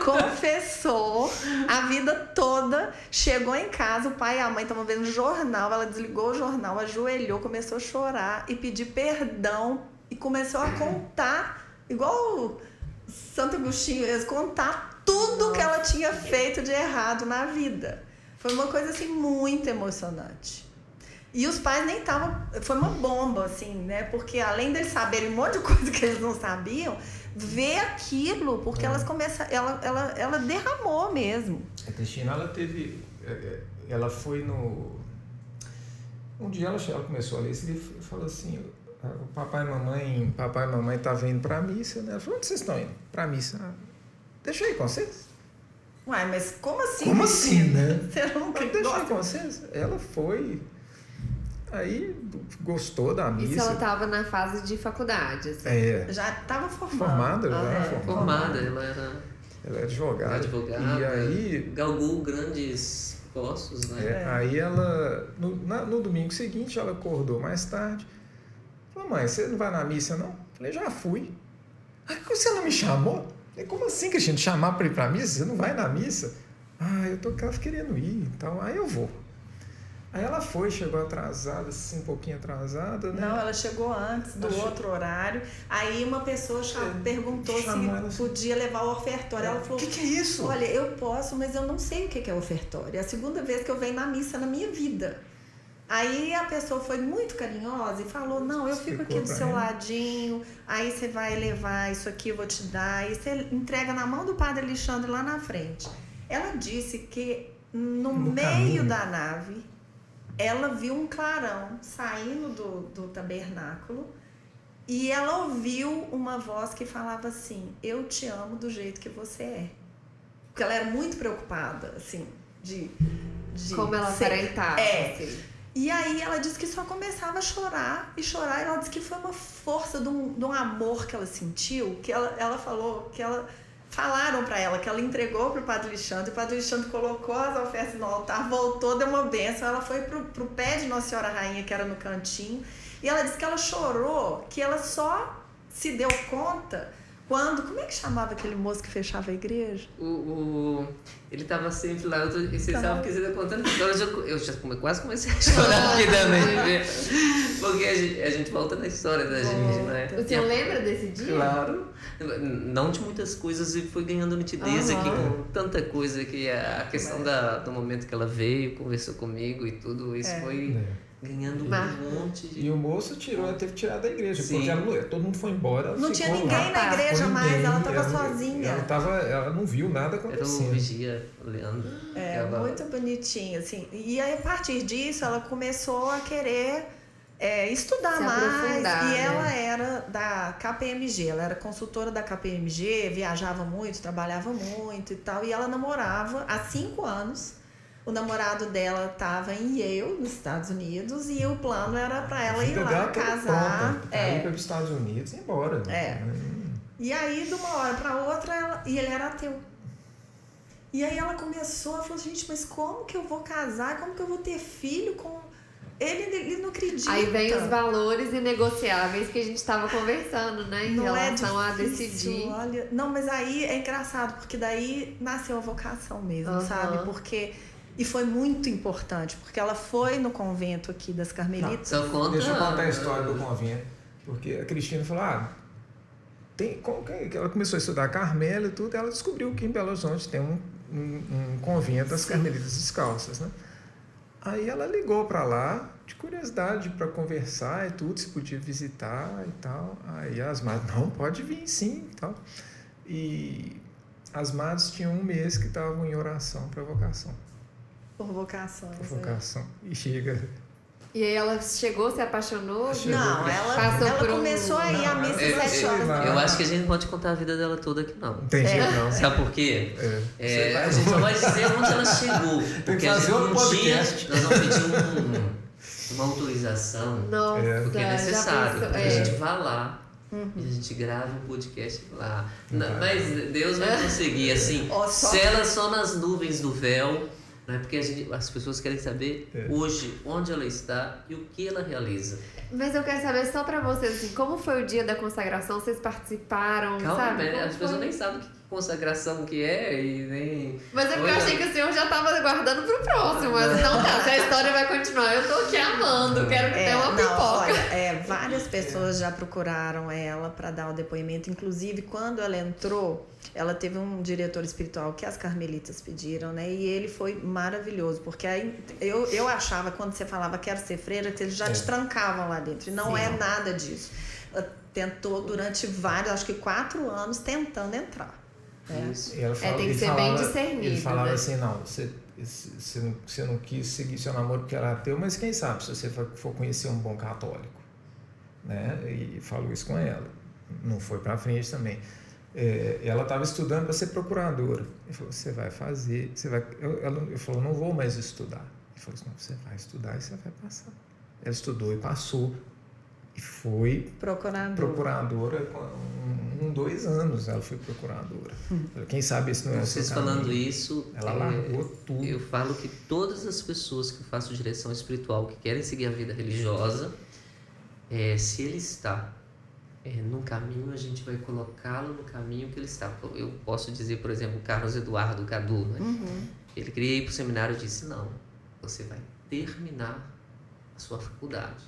confessou a vida toda, chegou em casa, o pai e a mãe estavam vendo o jornal, ela desligou o jornal, ajoelhou, começou a chorar e pedir perdão e começou a contar, igual Santo Agostinho, contar tudo que ela tinha feito de errado na vida. Foi uma coisa assim muito emocionante. E os pais nem estavam... Foi uma bomba, assim, né? Porque além deles saberem um monte de coisa que eles não sabiam, ver aquilo, porque elas começaram... Ela derramou mesmo. A Cristina, ela teve... Ela foi no... Um dia ela começou a ler esse livro e falou assim... O papai e mamãe estavam indo para a missa, né? Ela falou, onde vocês estão indo? Para a missa. Deixa eu ir com vocês. Uai, mas como assim? Como assim, né? Você nunca Deixa eu ir com vocês. Ela foi... Aí gostou da missa. Isso ela estava na fase de faculdade, assim. Já estava Formada. Formada, ela é advogada. E aí... Galgou grandes postos, né? Aí ela... No domingo seguinte, ela acordou mais tarde. Falou, mãe, você não vai na missa, não? Falei, já fui. Aí você não me chamou? Falei, como assim, Cristina? Chamar para ir para a missa? Você não vai na missa? Eu tô querendo ir, então aí eu vou. Aí ela foi, chegou atrasada, assim, um pouquinho atrasada, né? Não, ela chegou antes do outro horário. Aí uma pessoa perguntou se podia levar o ofertório. Ela falou, o que é isso? Olha, eu posso, mas eu não sei o que é ofertório. É a segunda vez que eu venho na missa na minha vida. Aí a pessoa foi muito carinhosa e falou, não, eu fico aqui do seu ladinho, aí você vai levar isso aqui, eu vou te dar, e você entrega na mão do padre Alexandre lá na frente. Ela disse que no meio da nave, ela viu um clarão saindo do tabernáculo e ela ouviu uma voz que falava assim, eu te amo do jeito que você é. Porque ela era muito preocupada, assim, de como ela aparentava. Assim. E aí ela disse que só começava a chorar e chorar. E ela disse que foi uma força de um amor que ela sentiu, que ela falou, que falaram para ela, que ela entregou para o padre Alexandre. O padre Alexandre colocou as ofertas no altar, voltou, deu uma bênção. Ela foi pro pé de Nossa Senhora Rainha, que era no cantinho. E ela disse que ela chorou, que ela só se deu conta quando... Como é que chamava aquele moço que fechava a igreja? Ele estava sempre lá. Vocês estavam contando a história. Eu já quase comecei a chorar aqui também. Porque a gente volta na história da gente, né? Você lembra desse dia? Claro. Não de muitas coisas e foi ganhando nitidez aqui com tanta coisa. Que a questão do momento que ela veio, conversou comigo e tudo. Isso foi... ganhando um monte de... E o moço teve que tirar da igreja, porque todo mundo foi embora. Não tinha ninguém na igreja mais, ela estava sozinha. Ela não viu nada acontecendo. Era o vigia, o Leandro. Muito bonitinho, assim. E aí, a partir disso, ela começou a querer estudar mais. E ela era da KPMG, ela era consultora da KPMG, viajava muito, trabalhava muito e tal. E ela namorava há 5 anos. O namorado dela estava em Yale, nos Estados Unidos, e o plano era para ela ir lá casar. Ir para os Estados Unidos e ir embora. E aí, de uma hora para outra, e ele era ateu. E aí ela falou, gente, mas como que eu vou casar? Como que eu vou ter filho com... Ele não acredita. Aí vem os valores inegociáveis que a gente estava conversando, né? Em relação a decidir. Olha, não, mas aí é engraçado, porque daí nasceu a vocação mesmo, sabe? Porque... E foi muito importante, porque ela foi no convento aqui das Carmelitas. Deixa eu contar a história do convento. Porque a Cristina falou, ela começou a estudar Carmelo e tudo, e ela descobriu que em Belo Horizonte tem um convento das Carmelitas Descalças, né? Aí ela ligou para lá, de curiosidade, para conversar e tudo, se podia visitar e tal. Aí as madres, não, pode vir sim e tal. E as madres tinham 1 mês que estavam em oração para vocação. Por vocações. Por vocação. E chega... E aí ela chegou, se apaixonou? Não, ela começou a ir à missa 7 horas. Eu acho que a gente não pode contar a vida dela toda aqui, não. Entendi, não. Sabe por quê? A gente só vai dizer onde ela chegou. Tem que fazer um podcast. Nós vamos pedir uma autorização. Nossa, porque é necessário. Já pensou, que a gente vá lá. E a gente grava um podcast lá. Mas Deus vai conseguir, assim. Se ela só nas nuvens do véu... Não é porque as pessoas querem saber hoje onde ela está e o que ela realiza. Mas eu quero saber só pra vocês, assim, como foi o dia da consagração? Vocês participaram, Calma, sabe? né? Como As pessoas foi? nem sabem que consagração que é e nem... Mas é porque eu Olha. achei que o senhor já tava guardando pro próximo. Mas não tá, se a história vai continuar, eu tô aqui amando, quero que tenha uma pipoca. Olha, várias pessoas já procuraram ela para dar o depoimento. Inclusive, quando ela entrou, ela teve um diretor espiritual que as carmelitas pediram, né? E ele foi maravilhoso, porque aí eu achava, quando você falava quero ser freira, que eles já te trancavam lá dentro. E não é nada disso. Ela tentou durante acho que 4 anos, tentando entrar. Isso. E ela tem que ser bem discernido, Ele falava né? assim, não, você não quis seguir seu namoro porque era ateu, mas quem sabe se você for conhecer um bom católico, né? E falou isso com ela. Não foi para frente também. Ela estava estudando para ser procuradora. Ele falou, você vai fazer, eu falou, não vou mais estudar. Ele falou assim, não, você vai estudar e você vai passar. Ela estudou e passou. E foi procuradora com 2 anos. Ela foi procuradora. Quem sabe isso não é o seu Vocês caminho. falando isso, Ela largou tudo. eu falo que todas as pessoas que eu faço direção espiritual, que querem seguir a vida religiosa, se ele está num caminho, a gente vai colocá-lo no caminho que ele está. Eu posso dizer, por exemplo, o Carlos Eduardo Cadu, né? Ele queria ir para o seminário e disse, não, você vai terminar a sua faculdade.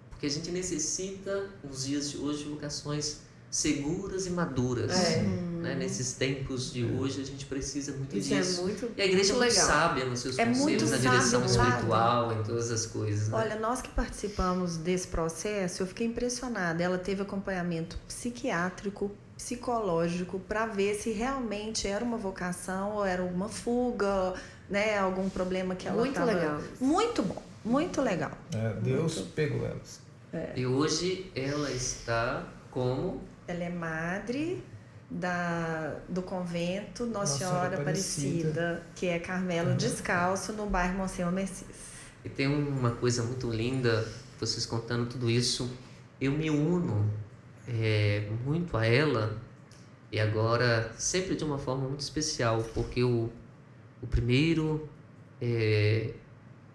Porque a gente necessita, nos dias de hoje, vocações seguras e maduras. Né? Nesses tempos de hoje, a gente precisa muito Isso disso. é muito, E a igreja é muito legal. sábia nos seus muito conselhos, na direção sábia, espiritual, em todas as coisas. Né? Olha, nós que participamos desse processo, eu fiquei impressionada. Ela teve acompanhamento psiquiátrico, psicológico, para ver se realmente era uma vocação ou era uma fuga, né? Algum problema que ela Muito tava... legal. Muito bom, muito legal. Deus pegou elas. E hoje ela está como... Ela é madre do convento Nossa Senhora Aparecida, Aparecida, que é Carmelo Descalço, no bairro Monsenhor Messias. E tem uma coisa muito linda, vocês contando tudo isso, eu me uno muito a ela, e agora sempre de uma forma muito especial, porque o primeiro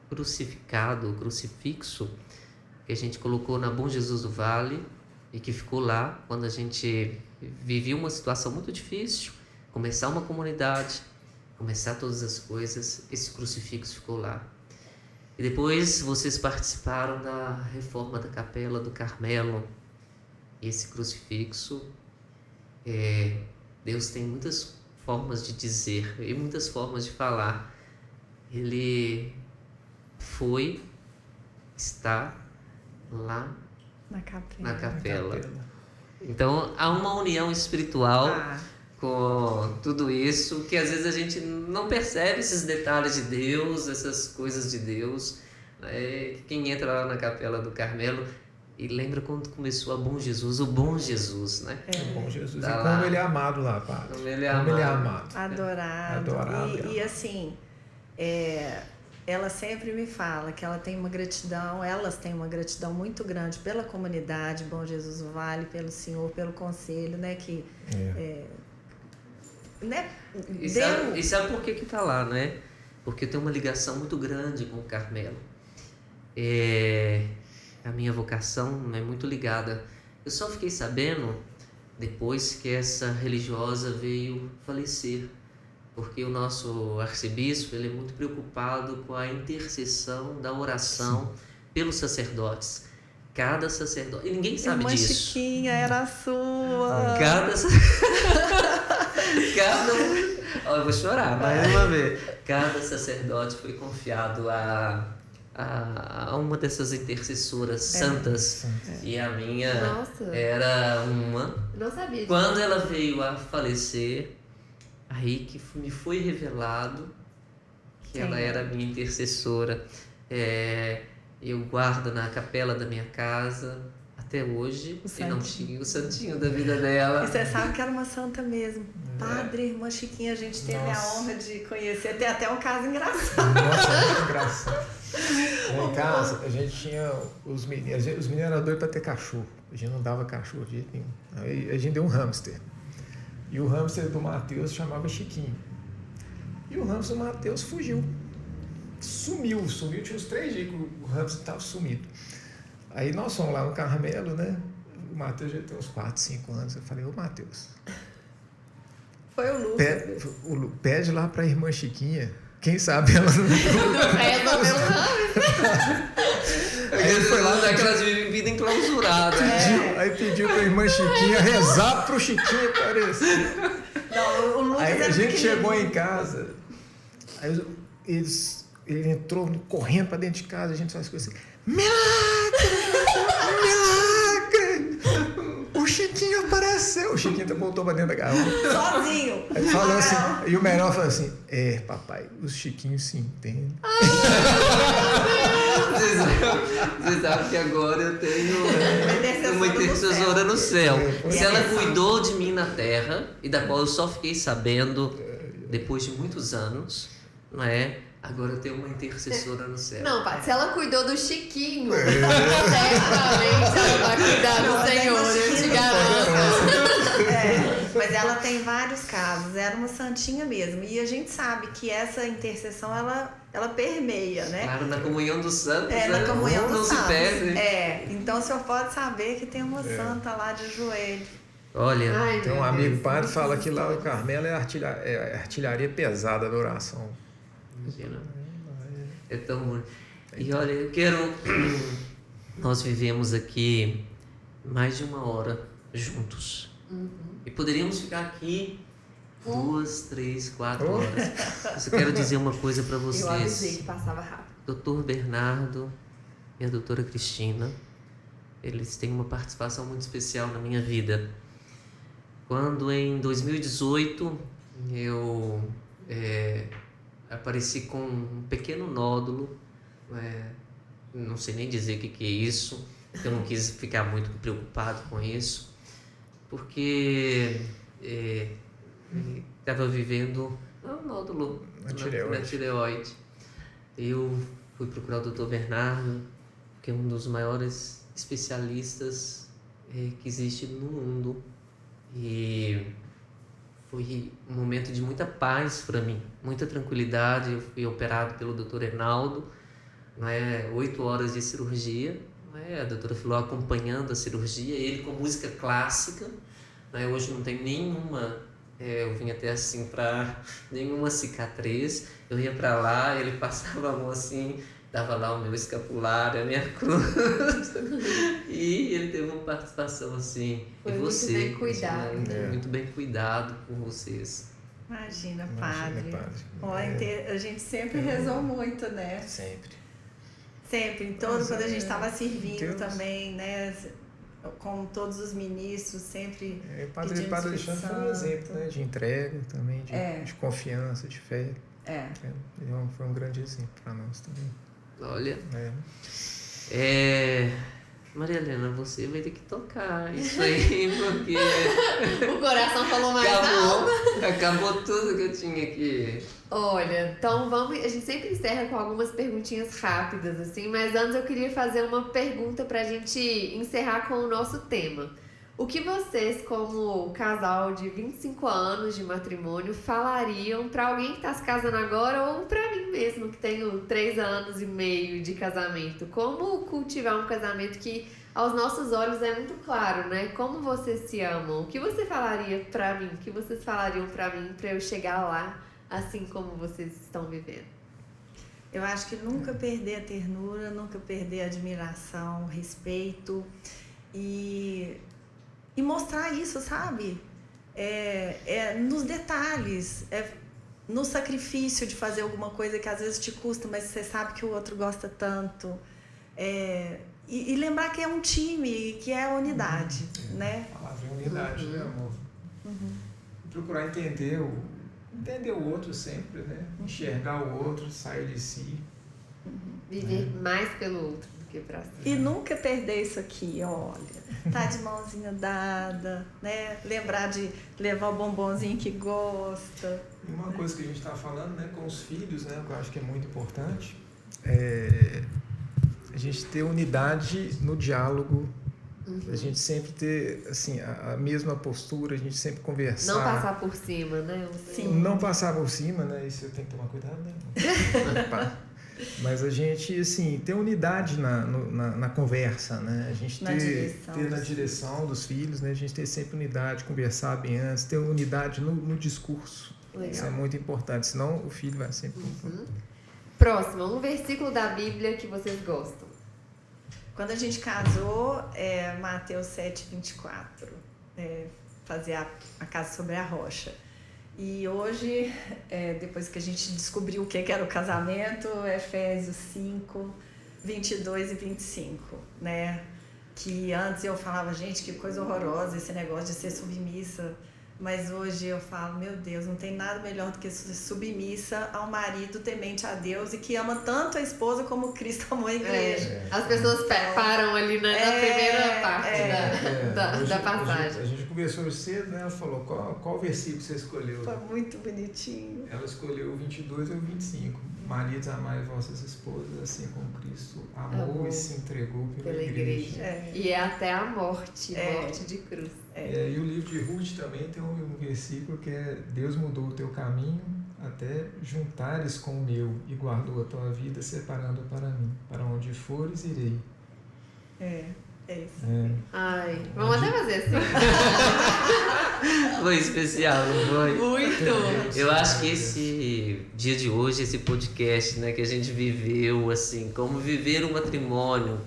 crucifixo que a gente colocou na Bom Jesus do Vale e que ficou lá quando a gente vivia uma situação muito difícil, começar uma comunidade, começar todas as coisas, esse crucifixo ficou lá. E depois vocês participaram da reforma da Capela do Carmelo. E esse crucifixo, Deus tem muitas formas de dizer e muitas formas de falar. Ele está lá na capela. Então há uma união espiritual com tudo isso, que às vezes a gente não percebe esses detalhes de Deus, essas coisas de Deus. Quem entra lá na Capela do Carmelo e lembra quando começou a Bom Jesus, o Bom Jesus, né? O Bom Jesus. Tá e lá. como ele é amado lá, padre. Como ele é amado. Adorado. E assim, ela sempre me fala que ela tem uma gratidão, elas têm uma gratidão muito grande pela comunidade Bom Jesus do Vale, pelo Senhor, pelo conselho, né? Né? E sabe por que tá lá, né? Porque tem uma ligação muito grande com o Carmelo. A minha vocação é muito ligada. Eu só fiquei sabendo depois que essa religiosa veio falecer, porque o nosso arcebispo ele é muito preocupado com a intercessão da oração pelos sacerdotes. Cada sacerdote... E ninguém sabe Irmã disso. Chiquinha era a sua. Eu vou chorar, mais uma vez. Cada sacerdote foi confiado a uma dessas intercessoras santas. E a minha era uma. Não sabia disso. Quando ela veio a falecer, aí que me foi revelado que ela era a minha intercessora. Eu guardo na capela da minha casa até hoje. E não tinha o santinho da vida dela. E você sabe que era uma santa mesmo. Padre, irmã Chiquinha, a gente teve a honra de conhecer. Tem até um caso engraçado. Nossa, muito engraçado. Lá em casa, a gente tinha os meninos eram doidos para ter cachorro. A gente não dava cachorro de jeito nenhum. Aí a gente deu um hamster. E o hamster do Matheus chamava Chiquinho. E o hamster do Matheus fugiu. sumiu, tinha uns 3 dias que o Ramos estava sumido. Aí nós fomos lá no Carmelo, né? O Matheus já tem uns 4, 5 anos. Eu falei, ô Matheus, Foi o Lucas. pede lá pra irmã Chiquinha, quem sabe ela não... Reza meu nome. Aí ele foi lá daquelas vida enclausurada. Aí pediu pra irmã Chiquinha rezar pro Chiquinha aparecer. Não, o Lucas Aí era a gente pequenininho. chegou em casa, aí ele entrou correndo pra dentro de casa, a gente faz coisas assim, milagre! O Chiquinho apareceu! O Chiquinho voltou pra dentro da gaiola. Sozinho. Aí falou assim, e o menor falou assim, papai, os Chiquinhos se entendem. Você sabe que agora eu tenho uma intercessora intercessora no céu. É, Se ela cuidou de mim na terra, e da qual eu só fiquei sabendo depois de muitos anos, não é? Agora eu tenho uma intercessora no céu. Não, Paty, se ela cuidou do Chiquinho, certamente ela vai cuidar do Senhor, eu te garanto. Mas ela tem vários casos, era uma santinha mesmo. E a gente sabe que essa intercessão, ela permeia, né? Claro, na comunhão dos santos, Na né? comunhão Não dos se santos. perde. Então o senhor pode saber que tem uma santa lá de joelho. Olha, Ai, Tem um meu amigo Deus, padre que muitas fala que lá o histórias. Carmelo é artilharia pesada da oração. imagina. É tão bom. E olha, eu quero... Nós vivemos aqui mais de 1 hora juntos. E poderíamos ficar aqui 2, 3, 4 horas. Mas eu quero dizer uma coisa para Eu avisei vocês. que passava rápido. Dr. Bernardo e a doutora Cristina, eles têm uma participação muito especial na minha vida. Quando em 2018 eu apareci com um pequeno nódulo, não sei nem dizer o que é isso, eu não quis ficar muito preocupado com isso, porque estava vivendo um nódulo na tireoide. Eu fui procurar o Dr. Bernardo, que é um dos maiores especialistas que existe no mundo, e foi um momento de muita paz para mim, muita tranquilidade. Eu fui operado pelo Dr. Reinaldo, 8 horas de cirurgia, a doutora Filó acompanhando a cirurgia, ele com música clássica, hoje não tem nenhuma, eu vim até assim para nenhuma cicatriz, eu ia para lá, ele passava a mão assim, dava lá o meu escapulário, a minha cruz, e ele teve uma participação assim. Foi e muito você, bem cuidado, Cristina, muito bem cuidado por vocês. Imagina, padre. Ó, É. a gente sempre rezou muito, né? Sempre. Sempre, quando a gente estava servindo Deus. também, né? Com todos os ministros, sempre. O padre Pedimos Alexandre foi um Espírito exemplo, né? De entrega também, de confiança, de fé. É. Ele foi um grande exemplo para nós também. Olha, É. Maria Helena, você vai ter que tocar isso aí, porque O coração falou mais alto. acabou tudo que eu tinha aqui. Olha, então a gente sempre encerra com algumas perguntinhas rápidas, assim, mas antes eu queria fazer uma pergunta pra gente encerrar com o nosso tema. O que vocês, como casal de 25 anos de matrimônio, falariam pra alguém que tá se casando agora ou pra mim mesmo, que tenho 3 anos e meio de casamento? Como cultivar um casamento que aos nossos olhos é muito claro, né? Como vocês se amam? O que você falaria pra mim? O que vocês falariam pra mim pra eu chegar lá assim como vocês estão vivendo? Eu acho que nunca perder a ternura, nunca perder a admiração, o respeito e mostrar isso, sabe? Nos detalhes, no sacrifício de fazer alguma coisa que às vezes te custa, mas você sabe que o outro gosta tanto. E lembrar que é um time, que é a unidade, né? A palavra é unidade, né, amor? Procurar entender o outro sempre, né? Enxergar o outro, sair de si. Viver mais pelo outro do que pra si. E nunca perder isso aqui, olha. Tá de mãozinha dada, né? Lembrar de levar o bombonzinho que gosta. E uma coisa que a gente está falando, né, com os filhos, né, que eu acho que é muito importante, a gente ter unidade no diálogo, a gente sempre ter assim, a mesma postura, a gente sempre conversar. Não passar por cima, né? Sim. Não passar por cima, né? Isso eu tenho que tomar cuidado, né? Mas a gente, assim, ter unidade na conversa, né? A gente ter na direção dos filhos, né? A gente ter sempre unidade, conversar bem antes, ter unidade no discurso. Legal. Isso é muito importante, senão o filho vai sempre... Próximo, um versículo da Bíblia que vocês gostam. Quando a gente casou, Mateus 7:24, fazer a casa sobre a rocha. E hoje, depois que a gente descobriu o que era o casamento, Efésios 5:22 e 25, né? Que antes eu falava, gente, que coisa horrorosa esse negócio de ser submissa. Mas hoje eu falo, meu Deus, não tem nada melhor do que ser submissa ao marido temente a Deus e que ama tanto a esposa como Cristo amou a igreja. As pessoas param ali na primeira parte da passagem. A gente conversou cedo, né? Ela falou, qual versículo você escolheu? Foi muito bonitinho. Ela escolheu o 22 ou o 25. Maridos, amai vossas esposas, assim como Cristo amou e se entregou pela igreja. E é até a morte de cruz. E o livro de Ruth também tem um versículo que é: Deus mudou o teu caminho até juntares com o meu e guardou a tua vida separando para mim. Para onde fores, irei. É isso. Ai, vamos até fazer assim. Foi especial, não foi? Muito! Eu acho que esse dia de hoje, esse podcast, né, que a gente viveu, assim, como viver um matrimônio,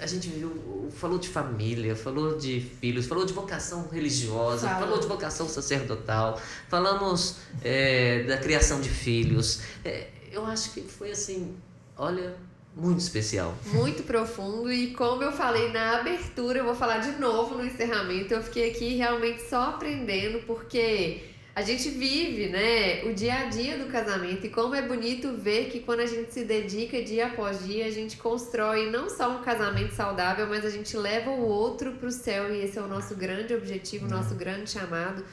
a gente falou de família, falou de filhos, falou de vocação religiosa, falou de vocação sacerdotal, falamos da criação de filhos. Eu acho que foi assim, olha, muito especial. Muito profundo, e como eu falei na abertura, eu vou falar de novo no encerramento, eu fiquei aqui realmente só aprendendo, porque a gente vive, né, o dia a dia do casamento, e como é bonito ver que quando a gente se dedica dia após dia, a gente constrói não só um casamento saudável, mas a gente leva o outro para o céu, e esse é o nosso grande objetivo, o nosso grande chamado.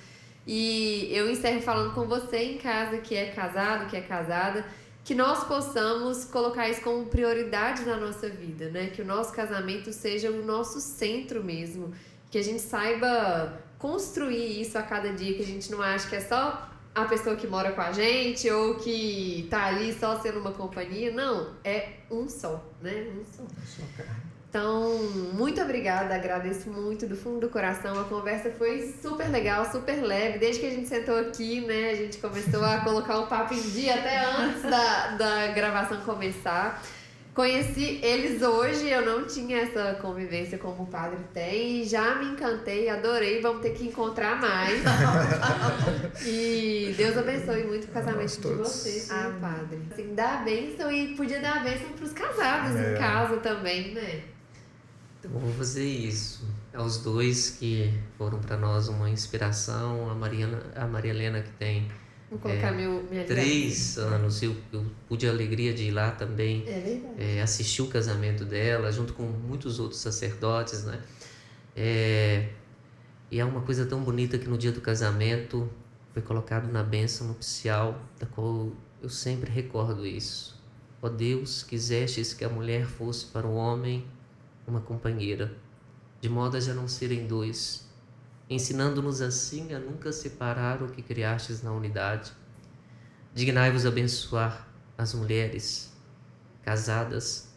E eu encerro falando com você em casa que é casado, que é casada, que nós possamos colocar isso como prioridade na nossa vida, né? Que o nosso casamento seja o nosso centro mesmo, que a gente saiba construir isso a cada dia, que a gente não ache que é só a pessoa que mora com a gente ou que tá ali só sendo uma companhia. Não, é um só, né? Um só. Então, muito obrigada, agradeço muito do fundo do coração. A conversa foi super legal, super leve. Desde que a gente sentou aqui, né, a gente começou a colocar o papo em dia até antes da gravação começar. Conheci eles hoje, eu não tinha essa convivência como o padre tem, e já me encantei, adorei, vamos ter que encontrar mais. E Deus abençoe muito o casamento de vocês, né, padre? Assim, dá a bênção, e podia dar a bênção para os casados em casa também, né? Então, vou fazer isso. Aos dois que foram para nós uma inspiração, a Maria Helena, que tem Vou colocar minha 3 anos, eu pude a alegria de ir lá também, assistir o casamento dela, junto com muitos outros sacerdotes, né? E é uma coisa tão bonita que no dia do casamento foi colocado na bênção nupcial, da qual eu sempre recordo isso. Ó Deus, quisestes que a mulher fosse para o homem uma companheira, de modo a já não serem dois, ensinando-nos assim a nunca separar o que criastes na unidade. Dignai-vos abençoar as mulheres casadas,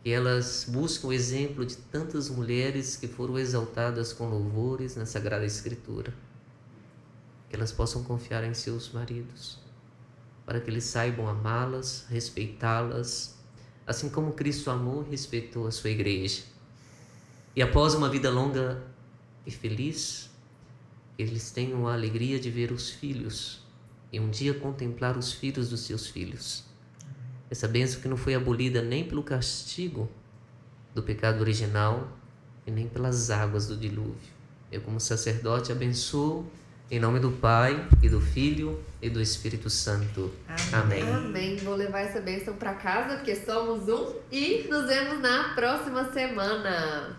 que elas buscam o exemplo de tantas mulheres que foram exaltadas com louvores na Sagrada Escritura, que elas possam confiar em seus maridos, para que eles saibam amá-las, respeitá-las, assim como Cristo amou e respeitou a sua igreja. E após uma vida longa e feliz, eles tenham a alegria de ver os filhos e um dia contemplar os filhos dos seus filhos. Essa bênção que não foi abolida nem pelo castigo do pecado original e nem pelas águas do dilúvio. Eu, como sacerdote, abençoo em nome do Pai e do Filho e do Espírito Santo. Amém. Amém. Vou levar essa bênção para casa, porque somos um, e nos vemos na próxima semana.